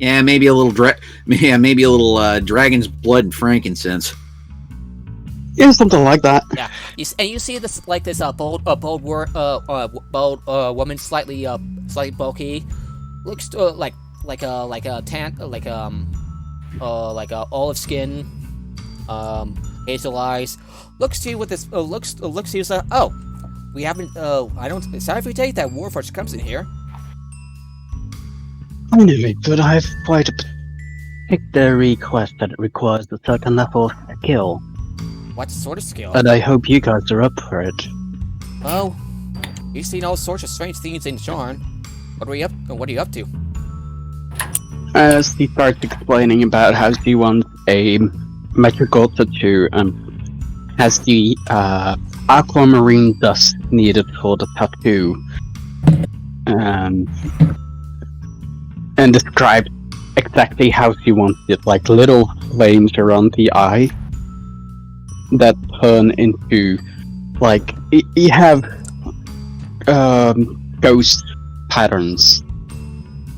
maybe a little dragon's blood and frankincense. Yeah, something like that. yeah, you see this bold woman, slightly bulky, looks like a tan, like olive skin, hazel eyes. Looks to you with this looks to you like, oh, we haven't it's not every day that Warforged comes in here. Finally, but I've quite a particular request that it requires a certain level of skill. What sort of skill? And I hope you guys are up for it. Oh, you've seen all sorts of strange things in Sharn. What are you up to? As he starts explaining about how he wants a magical tattoo and has the aquamarine dust needed for the tattoo, and described exactly how he wants it, like little flames around the eye that turn into, like, you have ghost patterns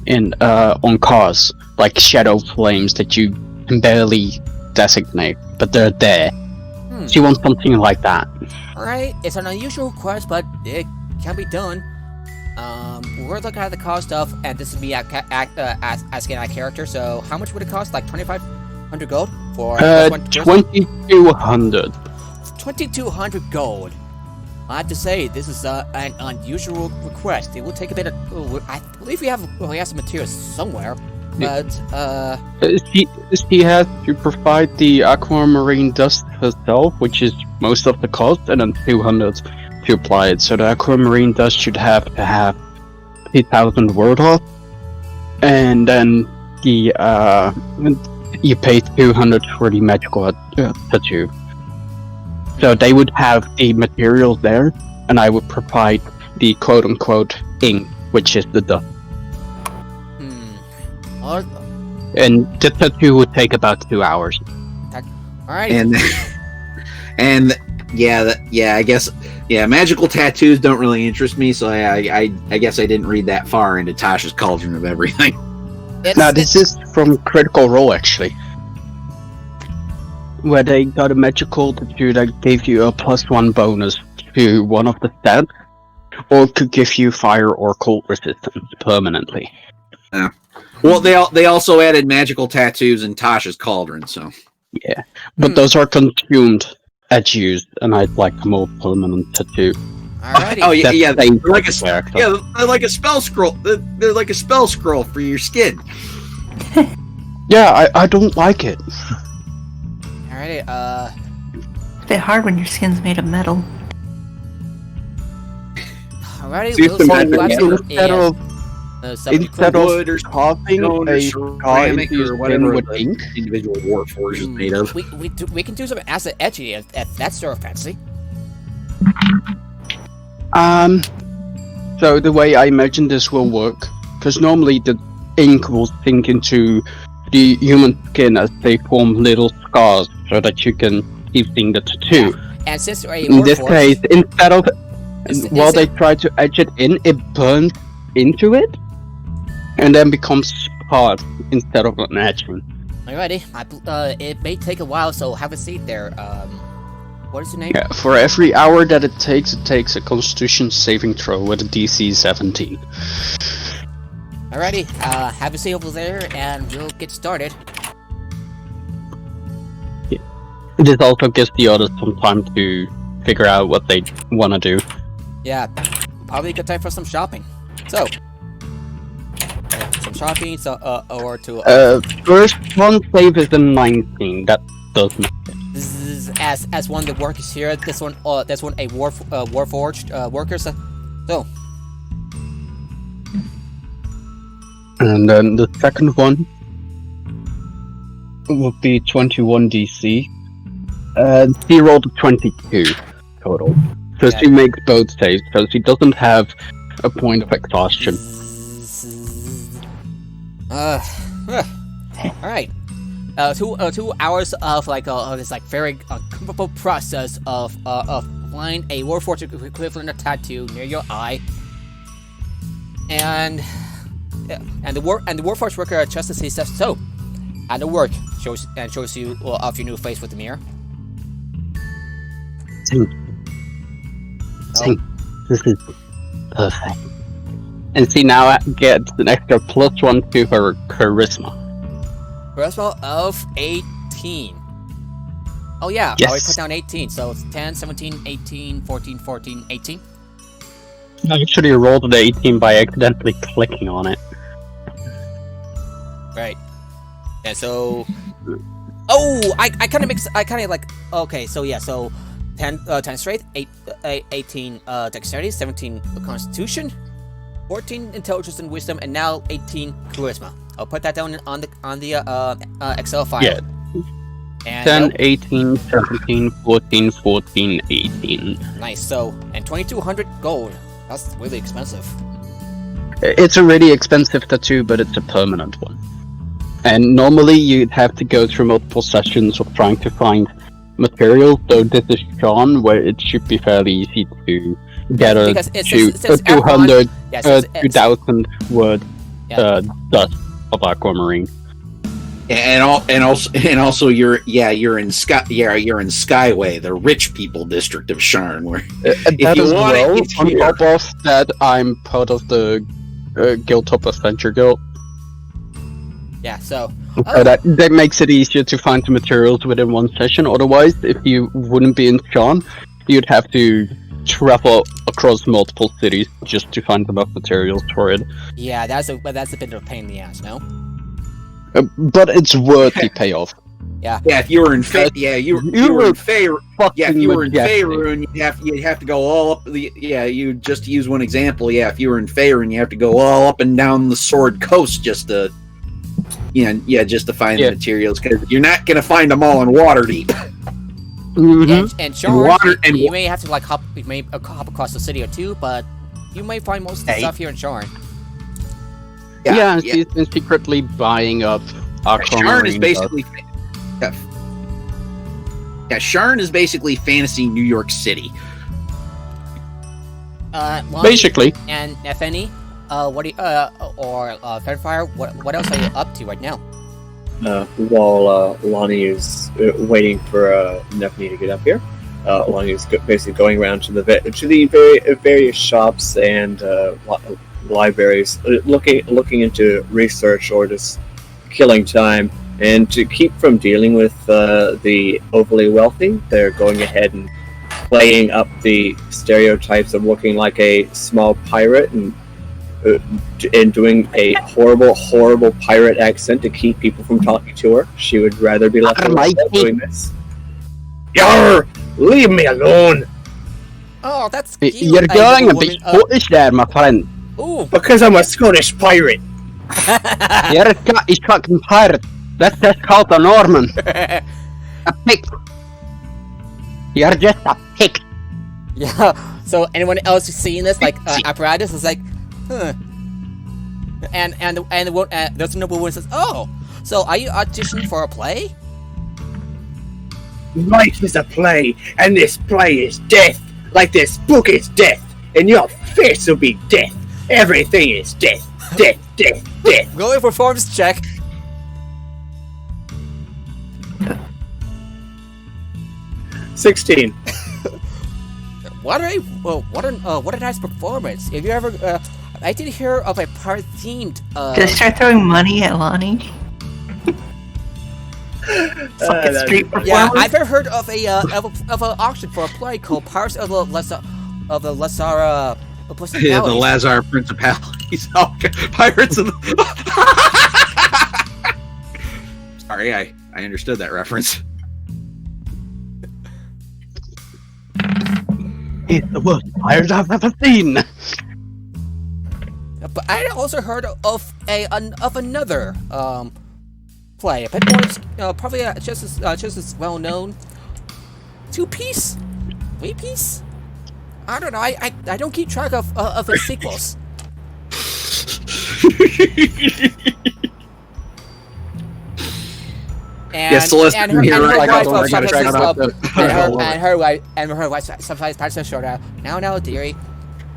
in on cars, like shadow flames that you can barely designate, but they're there. She wants something like that. Alright, it's an unusual request, but it can be done. We're looking at the cost of, and this is me asking our character. So, how much would it cost? Like 2,500 gold for 2,200. 2,200 gold. I have to say, this is an unusual request. It will take a bit of. I believe we have some materials somewhere, but She has to provide the aquamarine dust herself, which is most of the cost, and then 200 to apply it. So the aquamarine dust should have to have 3,000 word off, and then the you pay 200 for the magical tattoo. So they would have the materials there, and I would provide the quote-unquote ink, which is the dust. And the tattoo would take about 2 hours. Alright. And I guess magical tattoos don't really interest me, so I guess I didn't read that far into Tasha's Cauldron of Everything. This is from Critical Role, actually, where they got a magical tattoo that gave you a +1 bonus to one of the stats, or could give you fire or cold resistance permanently. Yeah. Well, they also added magical tattoos in Tasha's Cauldron, so yeah, but those are consumed at use, and I'd like a more permanent tattoo. Alrighty. Oh yeah, they're like a character. they're like a spell scroll. They're like a spell scroll for your skin. Yeah, I don't like it. Alrighty. It's a bit hard when your skin's made of metal. Alrighty. See, We'll Instead of wood or coughing stone or a ceramic or whatever with the ink, individual warforged is made of. we can do some acid etching if that's sort of fancy. So the way I imagine this will work, because normally the ink will sink into the human skin as they form little scars, so that you can keep seeing the tattoo. Yeah. And since you're In this case, instead of while they try to etch it in, it burns into it, and then becomes hard instead of an etching. Alrighty. It may take a while, so have a seat there. What is your name? Yeah, for every hour that it takes a Constitution saving throw with a DC 17. Alrighty. Have a seat over there, and we'll get started. Yeah. This also gives the others some time to figure out what they want to do. Yeah, probably a good time for some shopping. So, some shopping, or to first one save is a 19. That does matter. as one of the workers here. This one a warforged worker. So, and then the second one would be 21 DC. He rolled a 22 total. So she makes both saves, so she doesn't have a point of exhaustion. Alright. 2 hours of this very uncomfortable process of applying a warforged equivalent tattoo near your eye, and the warforged worker adjusts to see says so, and the work shows you off your new face with the mirror. This is perfect. And she now gets an extra +1 to her charisma. Charisma of 18. Oh yeah, Yes. I already put down 18, so it's 10, 17, 18, 14, 14, 18. I actually rolled an 18 by accidentally clicking on it. Right. Yeah, so... Oh! I kind of okay, so yeah, so... 10 strength, 18 dexterity, 17 constitution, 14 intelligence and wisdom, and now 18 charisma. I'll put that down on the Excel file. Yeah. And 10, 18, 17, 14, 14, 18. Nice. So, and 2,200 gold. That's really expensive. It's a really expensive tattoo, but it's a permanent one. And normally you'd have to go through multiple sessions of trying to find material, so this is Sean, where it should be fairly easy to get a 200, 2,000 word dust of aquamarine. And also you're in Skyway, the rich people district of Sharn, where That you as want well. it, it's On here. top of that, I'm part of the Guild-Top Adventure Guild. Yeah. So. So that makes it easier to find the materials within one session. Otherwise, if you wouldn't be in Sharn, you'd have to travel across multiple cities just to find enough materials for it. Yeah, that's a bit of a pain in the ass, no? But it's worth the payoff. Yeah. Yeah, if you were in you were in Faerun. Yeah, if you were in majestic. Faerun, you'd have to go all up the. Yeah, you just to use one example. Yeah, if you were in Faerun, you have to go all up and down the Sword Coast just to. Just to find the materials, because you're not gonna find them all in Waterdeep. Mm-hmm. And Sharn, you may have to like hop across the city or two, but you may find most of the stuff here in Sharn. Yeah, and she's been secretly buying up Sharn is basically. Sharn is basically fantasy New York City. Lonnie, basically. And Nefeni, what do you, or Fairfire, what else are you up to right now? While Lonnie is waiting for Nefeni to get up here, Lonnie is basically going around to the various shops and libraries, looking into research or just killing time. And to keep from dealing with the overly wealthy, they're going ahead and playing up the stereotypes of looking like a small pirate and doing a horrible pirate accent to keep people from talking to her. She would rather be left alone doing this. Yarr! Leave me alone! Oh, that's cute. You're going a bit Scottish there, my friend. Ooh. Because I'm a Scottish pirate! You're a Scottish fucking pirate. That's just called a Norman. A pig. You're just a pig. Yeah. So anyone else who's seeing this, like apparatus, is like, huh. And there's another woman who says, "Oh, so are you auditioning for a play?" Life is a play, and this play is death. Like this book is death, and your face will be death. Everything is death, death, death, death. Go in performance check. $16. What a nice performance. If you ever, I did hear of a pirate themed. Did I start throwing money at Lonnie? Fucking street performance. Yeah, I've ever heard of an auction for a play called Pirates of the Lazara. Yeah, the Lazar Principalities. Oh, Pirates of the. Sorry, I understood that reference. It's the worst pirates I've ever seen. But I also heard of another play, a bit more, probably just as well known. 2-piece, 3-piece. I don't know. I don't keep track of the sequels. And Celeste, her wife sometimes passes her shoulder. Now, dearie,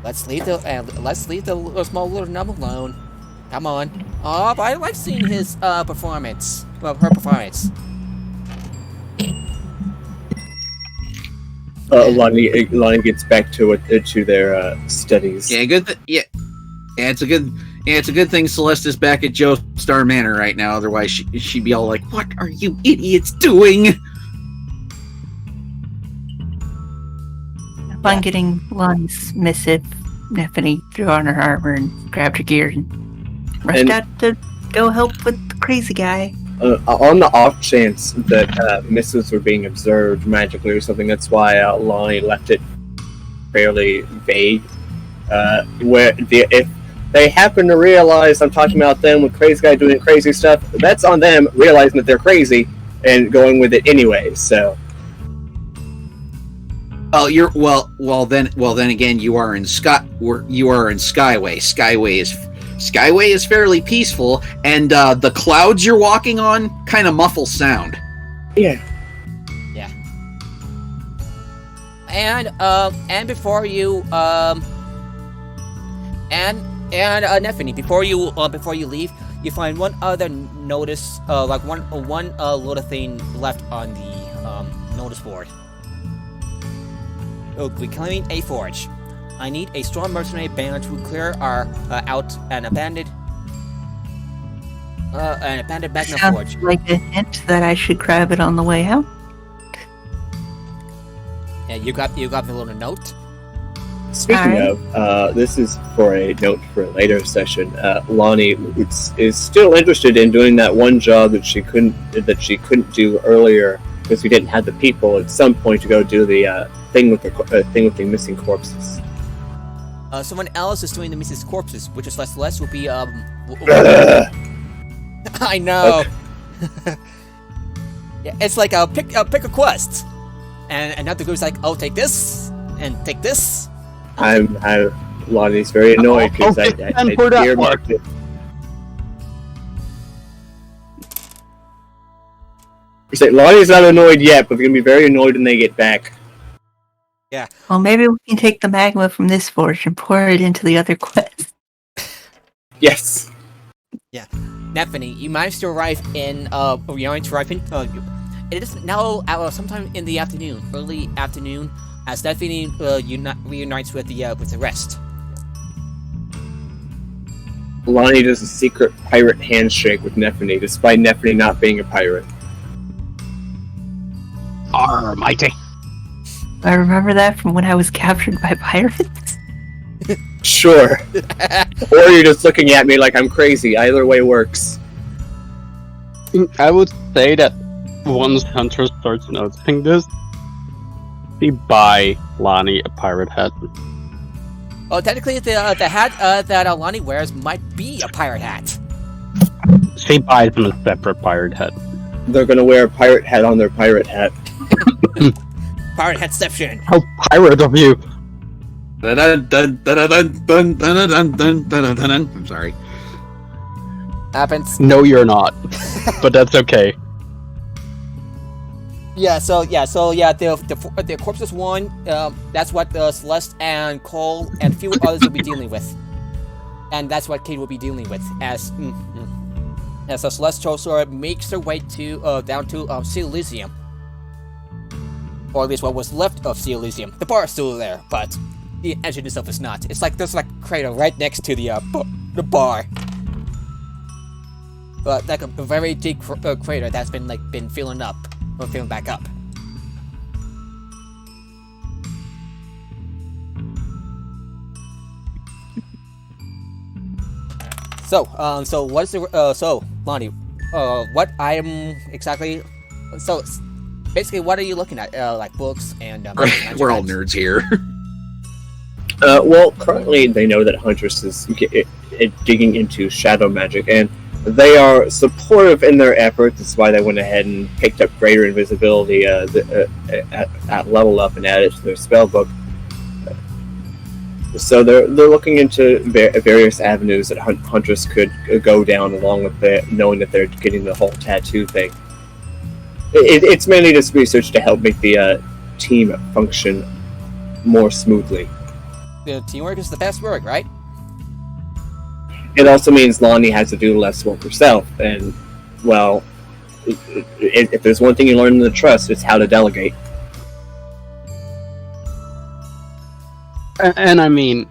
let's leave the small little number alone. Come on. Oh, but I like seeing his performance. Well, her performance. Lonnie gets back to their studies. Yeah, good. It's a good thing Celeste is back at Joestar Manor right now. Otherwise, she'd be all like, "What are you idiots doing?" Upon getting Lonnie's missive, Nefeni threw on her armor and grabbed her gear and rushed out to go help with the crazy guy. On the off chance that missiles were being observed magically or something, that's why Lonnie left it fairly vague. If they happen to realize I'm talking about them with crazy guy doing crazy stuff, that's on them realizing that they're crazy and going with it anyway. So, well then again, you are in Skyway. Skyway is fairly peaceful, and the clouds you're walking on kind of muffle sound. Yeah. And before you Nefeni, before you leave, you find one other notice, like one little thing left on the notice board. Reclaiming a forge. I need a strong mercenary band to clear out an abandoned magna Sounds forge. like a hint that I should grab it on the way out. Yeah, you got the little note. Speaking of, this is for a note for a later session. Lonnie is still interested in doing that one job that she couldn't do earlier because we didn't have the people at some point to go do the thing with the missing corpses. Someone else is doing the missing corpses, which is less will be I know. Okay. Yeah, it's like pick a quest, and another group's like, oh, take this and take this. Lonnie's very annoyed because I earmarked it. Lonnie's not annoyed yet, but they're gonna be very annoyed when they get back. Yeah. Well, maybe we can take the magma from this forge and pour it into the other quest. Yes. Yeah. Nephany, you managed to arrive in. It is now sometime in the afternoon, early afternoon, as Nephany reunites with the rest. Lonnie does a secret pirate handshake with Nephany, despite Nephany not being a pirate. Almighty. I remember that from when I was captured by pirates. Sure. Or you're just looking at me like I'm crazy. Either way works. I would say that once Hunter starts noticing this, he buy Lonnie a pirate hat. Oh, technically, the hat that Lonnie wears might be a pirate hat. She buys him a separate pirate hat. They're gonna wear a pirate hat on their pirate hat. Pirate hatception. How pirate of you! I'm sorry. Happens. No, you're not. But that's okay. The corpses one. That's what Celeste and Cole and a few others will be dealing with, and that's what Kate will be dealing with as Celeste Chosor makes her way to down to Sea Elysium, or at least what was left of Sea Elysium. The bar is still there, but the engine itself is not. It's like there's like a crater right next to the bar. But like a very deep crater that's been filling up. Or filling back up. So what's the Lonnie? What item exactly? So basically, what are you looking at? Like books and We're all nerds here. Well, currently they know that Huntress is digging into shadow magic, and they are supportive in their efforts. That's why they went ahead and picked up greater invisibility at level up and added it to their spell book. So they're looking into various avenues that Huntress could go down, along with knowing that they're getting the whole tattoo thing. It's mainly just research to help make the team function more smoothly. The teamwork is the best work, right? It also means Lonnie has to do less work herself, and, well, if there's one thing you learn in the trust, it's how to delegate. And I mean,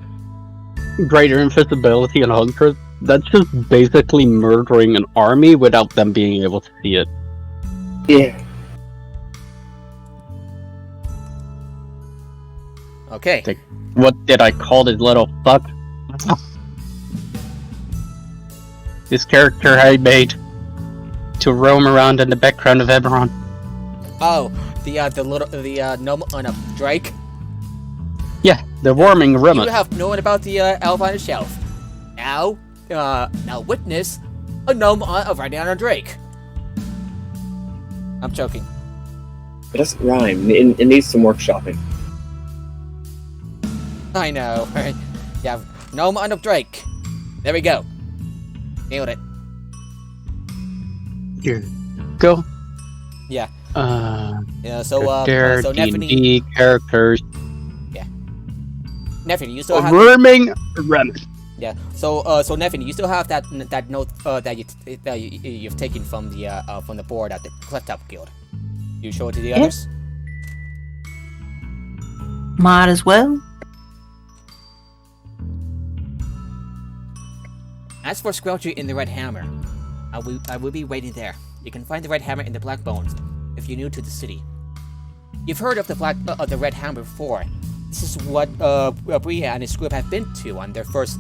greater invisibility and Huntress, that's just basically murdering an army without them being able to see it. Yeah. Okay. Like, what did I call this little fuck? This character I made to roam around in the background of Eberron. Oh, the gnome on a Drake. Yeah, the warming remnant. You have known about the elf on the shelf. Now witness a gnome riding on a Drake. I'm joking. It doesn't rhyme. It needs some workshopping. I know, right? Yeah, gnome on a Drake. There we go. Nailed it. Here, go. Yeah. So so Nephany, D&D characters. Nephany, you still have Worming remnant. Yeah. So Nevin, you still have that note you've taken from the board at the Cleft Guild. You show it to the Yeah. others. Might as well. As for Squelchy in the Red Hammer, I will be waiting there. You can find the Red Hammer in the Black Bones if you're new to the city. You've heard of the Red Hammer before. This is what Bria and his group have been to on their first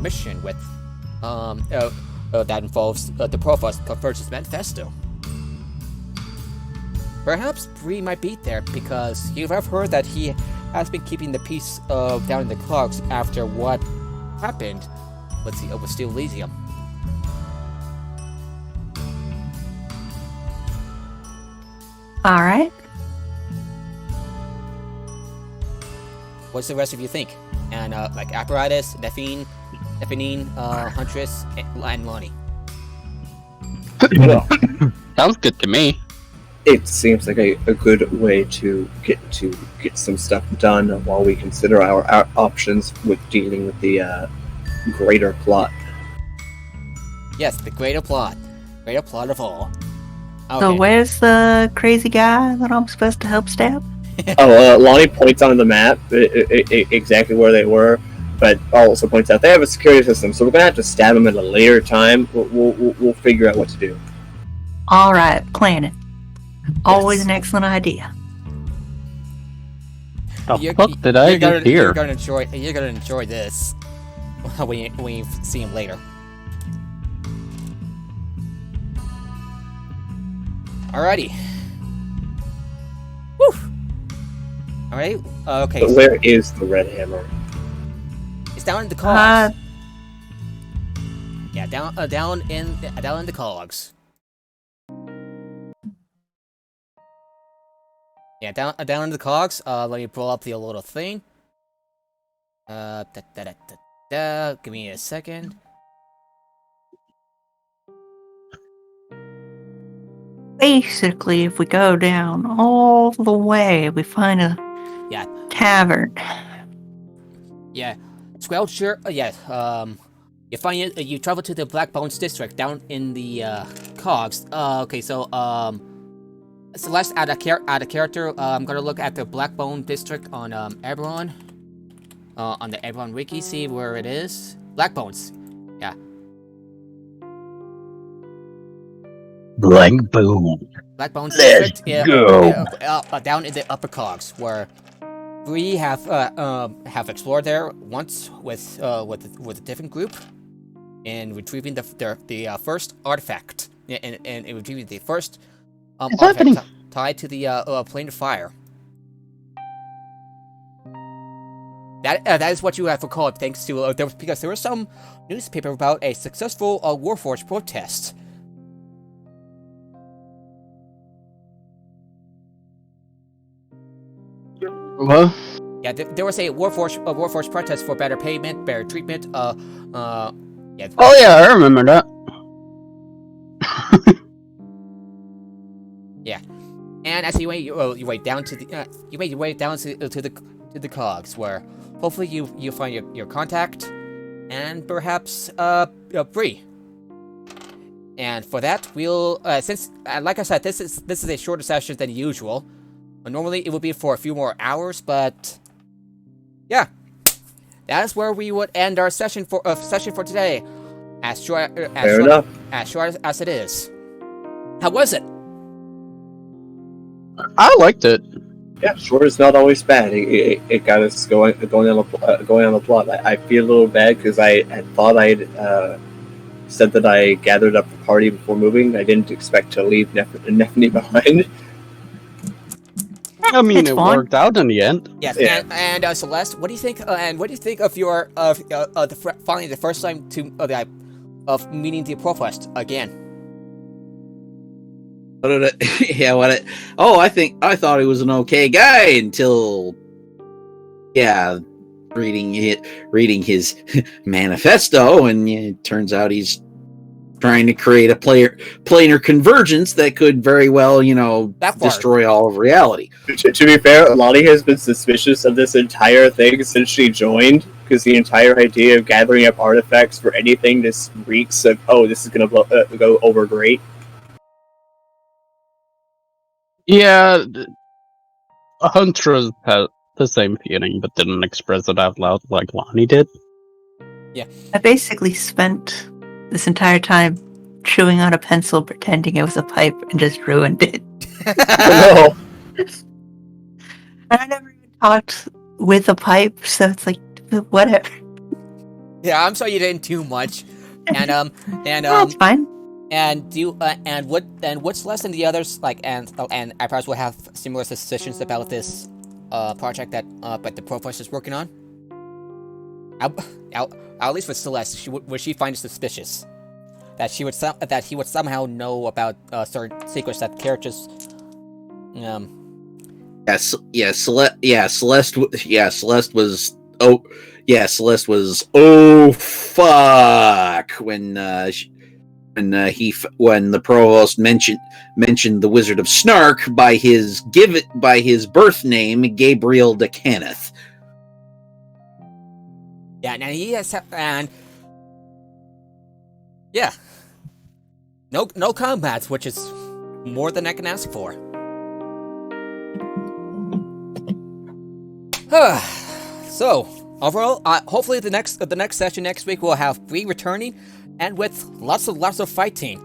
mission with that involves the Provost Convergence Manifesto. Perhaps Bree might be there because you've heard that he has been keeping the peace down in the clogs after what happened with Steel Elysium. All right. What's the rest of you think? And like Apparatus, Nephnine, Huntress, and Lonnie. Well, Sounds good to me. it seems like a good way to get some stuff done while we consider our options with dealing with the greater plot. Yes, the greater plot of all. Okay. So where's the crazy guy that I'm supposed to help stab? Lonnie points on the map exactly where they were, but also points out they have a security system, so we're gonna have to stab them at a later time. We'll figure out what to do. All right, planning. Always Yes. an excellent idea. The fuck did I just hear? You're gonna enjoy this when you see him later. Alrighty. Woo. Alright. Okay. But where is the Red Hammer? It's down in the cogs. Yeah, down in the cogs. Yeah, down in the cogs. Let me pull up the little thing. Give me a second. Basically, if we go down all the way, we find a Yeah. tavern. Yeah, Squelcher. You find it. You travel to the Black Bones district down in the cogs. Okay, so Celeste, add a character. I'm gonna look at the Black Bone district on Eberron. On the Eberron wiki, see where it is. Black Bones. Yeah. Black Boom. Black Bones Let's district. go. Down in the upper cogs, where we have explored there once with a different group, in retrieving the first artifact, and retrieving the first It's artifact happening. tied to the plane of fire. That is what you have recalled, thanks to because there was some newspaper about a successful Warforged protest. Well, Yeah, there was a Warforged protest for better payment, better treatment. Yeah. oh yeah, I remember that. And as you make your way down to the cogs, where hopefully you find your contact, and perhaps Bree. And for that, we'll since like I said, this is a shorter session than usual. Normally it would be for a few more hours, but yeah, that's where we would end our session for today. As short as it is. How was it? I liked it. Yeah, short is not always bad. It got us going on the plot. I feel a little bad because I had thought I'd said that I gathered up the party before moving. I didn't expect to leave Nephnine behind. I mean, It's it fun. worked out in the end. Yes, Yeah. and Celeste, what do you think? And what do you think of your finally the first time of meeting the Provost again? What did it? Yeah, what it? Oh, I thought he was an okay guy until, yeah, reading his manifesto, and yeah, it turns out he's trying to create a planar convergence that could very well, destroy all of reality. To be fair, Lonnie has been suspicious of this entire thing since she joined, because the entire idea of gathering up artifacts for anything just reeks of, oh, this is going to go over great. Yeah, Huntress had the same feeling, but didn't express it out loud like Lonnie did. Yeah. I basically spent this entire time chewing on a pencil pretending it was a pipe and just ruined it. No. And I never even talked with a pipe, so it's like, whatever. Yeah, I'm sorry you didn't too much. And It's fine. and do and what's less than the others and I perhaps will have similar suspicions about this project that but the Provost is working on. At least with Celeste, would she find it suspicious that he would somehow know about certain secrets that characters Celeste was oh fuck when the Provost mentioned the Wizard of Snark by his birth name, Gabriel de Cannith. Yeah, and he has yeah, no combats, which is more than I can ask for. So overall, hopefully the next session next week we'll have Bree returning, and with lots of fighting.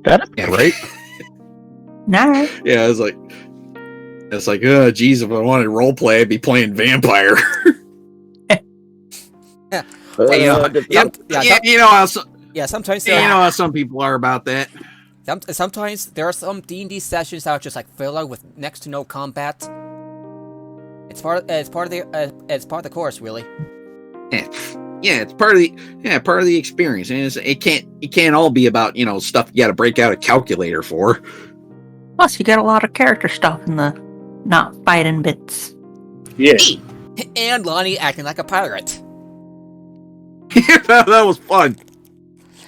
That is great. Nah. Yeah, it's like, oh, geez, if I wanted roleplay, I'd be playing vampire. Sometimes how some people are about that. Sometimes there are some D&D sessions that are just like filler with next to no combat. It's part of the course, really. Yeah, it's part of the experience, and it can't all be about stuff you got to break out a calculator for. Plus, you get a lot of character stuff in the not fighting bits. Yeah. And Lonnie acting like a pirate. That was fun.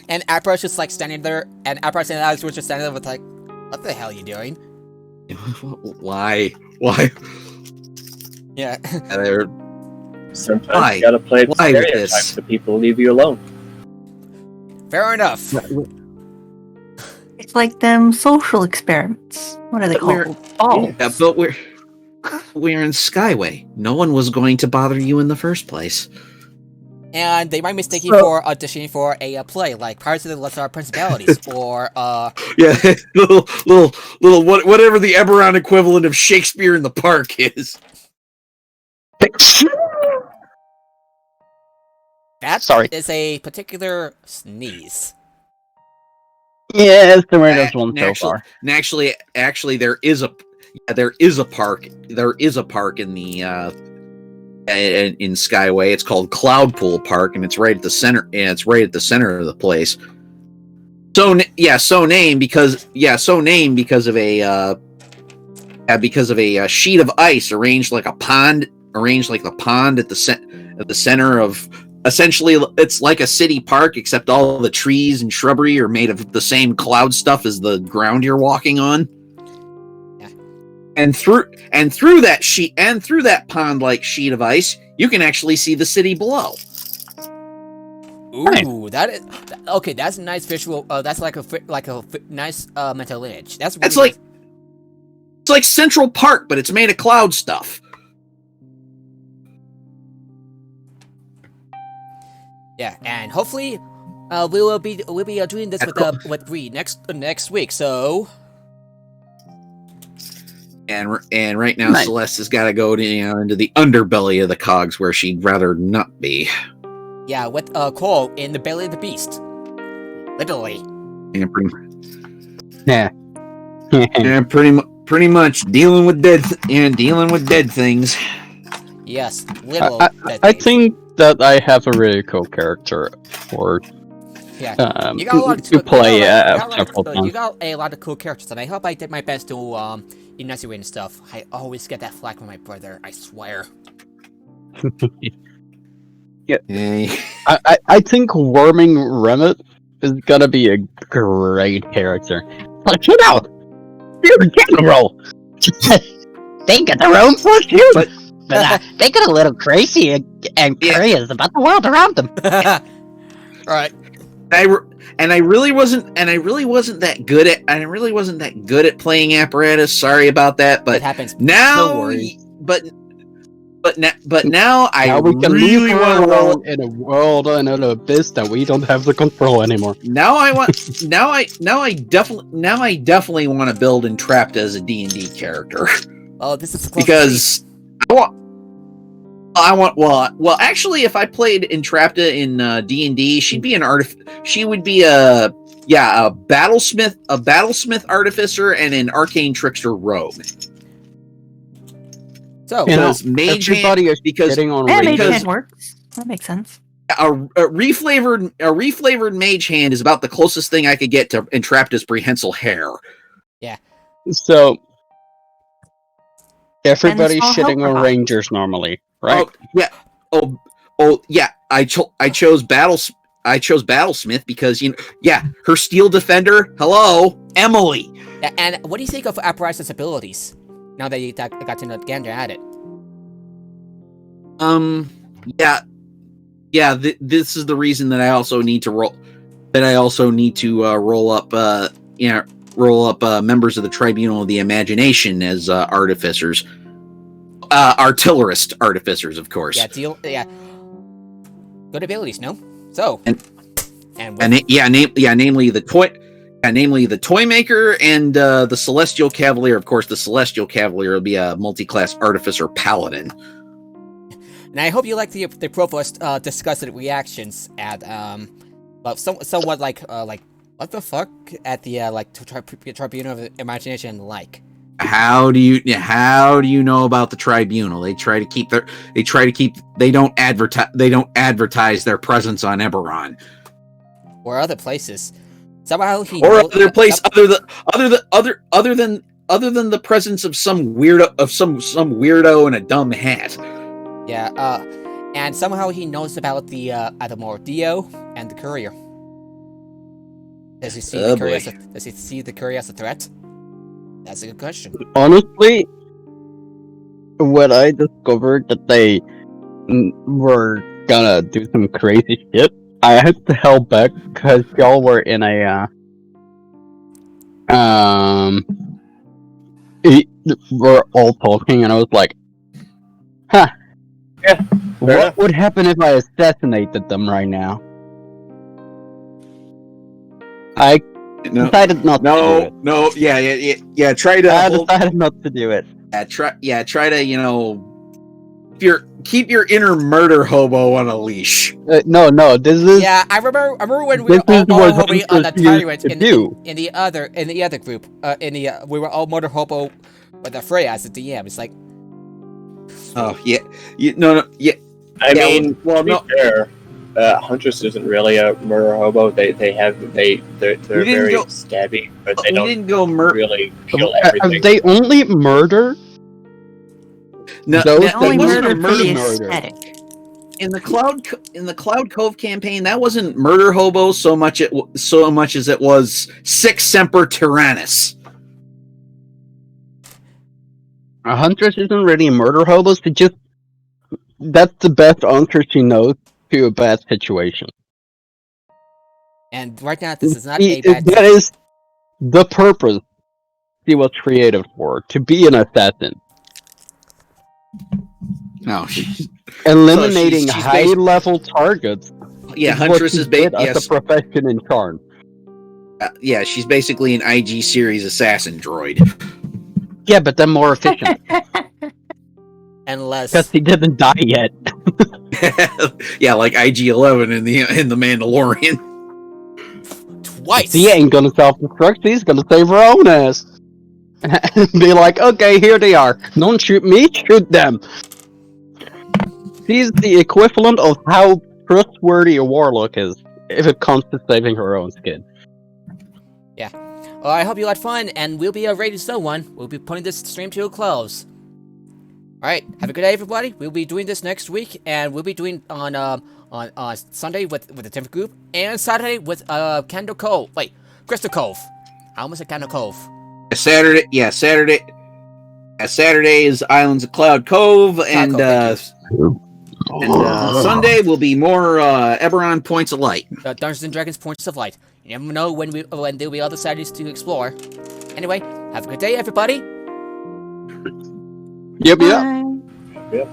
And Appa's just like standing there, and Appa's and Alex were just standing there with like, what the hell are you doing? Why? Yeah. Sometimes you gotta play the stereotypes so people leave you alone. Fair enough. It's like them social experiments. What are they called? Yeah, but we're in Skyway. No one was going to bother you in the first place. And they might mistake you for auditioning for a play like Pirates of the Lesser Principalities, or yeah, little whatever the Eberron equivalent of Shakespeare in the Park is. That is a particular sneeze. Yeah, there is one so far. Actually, there is a park. There is a park in the in Skyway. It's called Cloudpool Park, and it's right at the center. And it's right at the center of the place. So named because of a sheet of ice arranged like a pond. Arranged like the pond at the center of. Essentially, it's like a city park, except all the trees and shrubbery are made of the same cloud stuff as the ground you're walking on. Yeah. And through that pond-like sheet of ice, you can actually see the city below. Ooh, that is okay. That's a nice visual. That's like a nice mental image. It's like Central Park, but it's made of cloud stuff. Yeah, and hopefully, we'll be doing this with Bree next week. So, and right now, Celeste has got to go to into the underbelly of the cogs where she'd rather not be. Yeah, with Cole in the belly of the beast, literally. And pretty much dealing with dead things. Yes, literal. I think that I have a really cool character for you got a lot to play. You got a lot of cool characters, and I hope I did my best to enunciate and stuff. I always get that flack from my brother. I swear. I think Worming Remit is gonna be a great character. But you know, you're a general. They got their own fortune, but they get a little crazy and curious about the world around them. Right. I really wasn't that good at playing apparatus. Sorry about that, but it happens. Now, no worry. But now I we can really want to roll in a world and an abyss that we don't have the control anymore. Now I definitely want to build Entrapped as a D&D character. Oh, this is because well, actually, if I played Entrapped in D&D, she'd be she would be a battlesmith artificer and an arcane trickster rogue. So Mage Hand works. That makes sense. A reflavored Mage Hand is about the closest thing I could get to Entrapped as prehensile hair. Yeah. So everybody's shitting on Rangers normally, right? Oh yeah. I chose Battlesmith because her Steel Defender. Hello, Emily. Yeah, and what do you think of Apparatus' abilities? Now that you got to gander at it. This is the reason that I also need to roll. Roll up members of the Tribunal of the Imagination as artificers, artillerist artificers, of course. Yeah, good abilities, no? So namely the Toy Maker and the Celestial Cavalier. Of course, the Celestial Cavalier will be a multi-class artificer paladin. And I hope you like the Provost disgusted reactions at somewhat like what the fuck at the Tribunal of Imagination like. How do you know about the Tribunal? They don't advertise their presence on Eberron or other places. Somehow other than the presence of some weirdo in a dumb hat. Yeah, and somehow he knows about the Mordio and the Courier. Does he see the Courier as a threat? That's a good question. Honestly, when I discovered that they were gonna do some crazy shit, I had to held back because y'all were in a we're all talking, and I was like, huh. Yeah. What would happen if I assassinated them right now? I decided not to do it. No, yeah. I decided not to do it. Try to, keep your inner murder hobo on a leash. No, this is. Yeah, I remember when we were all murder hobo on the tyrant in the other group. We were all murder hobo with the Freya as the DM. It's like. Oh yeah, no, yeah. I mean, to be fair, Huntress isn't really a murder hobo. They're very stabby, but they don't really kill everything. They only murder. No, they only murder for the aesthetic. In the Cloud Cove campaign, that wasn't murder hobo so much as it was Sic Semper Tyrannis. A Huntress isn't really a murder hobo. That's the best answer she knows to a bad situation. And right now, this is not a bad. That is the purpose she was created for, to be an assassin. No, eliminating high-level targets. Yeah, Huntress is a profession in charm. Yeah, she's basically an IG series assassin droid. Yeah, but then more efficient. And less. Because he didn't die yet. Yeah, like IG-11 in the Mandalorian. Twice. He ain't gonna self-destruct. He's gonna save her own ass. And be like, okay, here they are. Don't shoot me, shoot them. She's the equivalent of how trustworthy a warlock is if it comes to saving her own skin. Yeah. Well, I hope you had fun, and we'll be ready to so one. We'll be putting this stream to a close. Alright, have a good day, everybody. We'll be doing this next week, and we'll be doing on on Sunday with the different group, and Saturday with Candle Cove. Wait, Crystal Cove. I almost said Candle Cove. Saturday is Islands of Cloud Cove, and Sunday will be more Eberron Points of Light. Dungeons and Dragons Points of Light. You never know when there'll be other Saturdays to explore. Anyway, have a good day, everybody. Yep. Bye.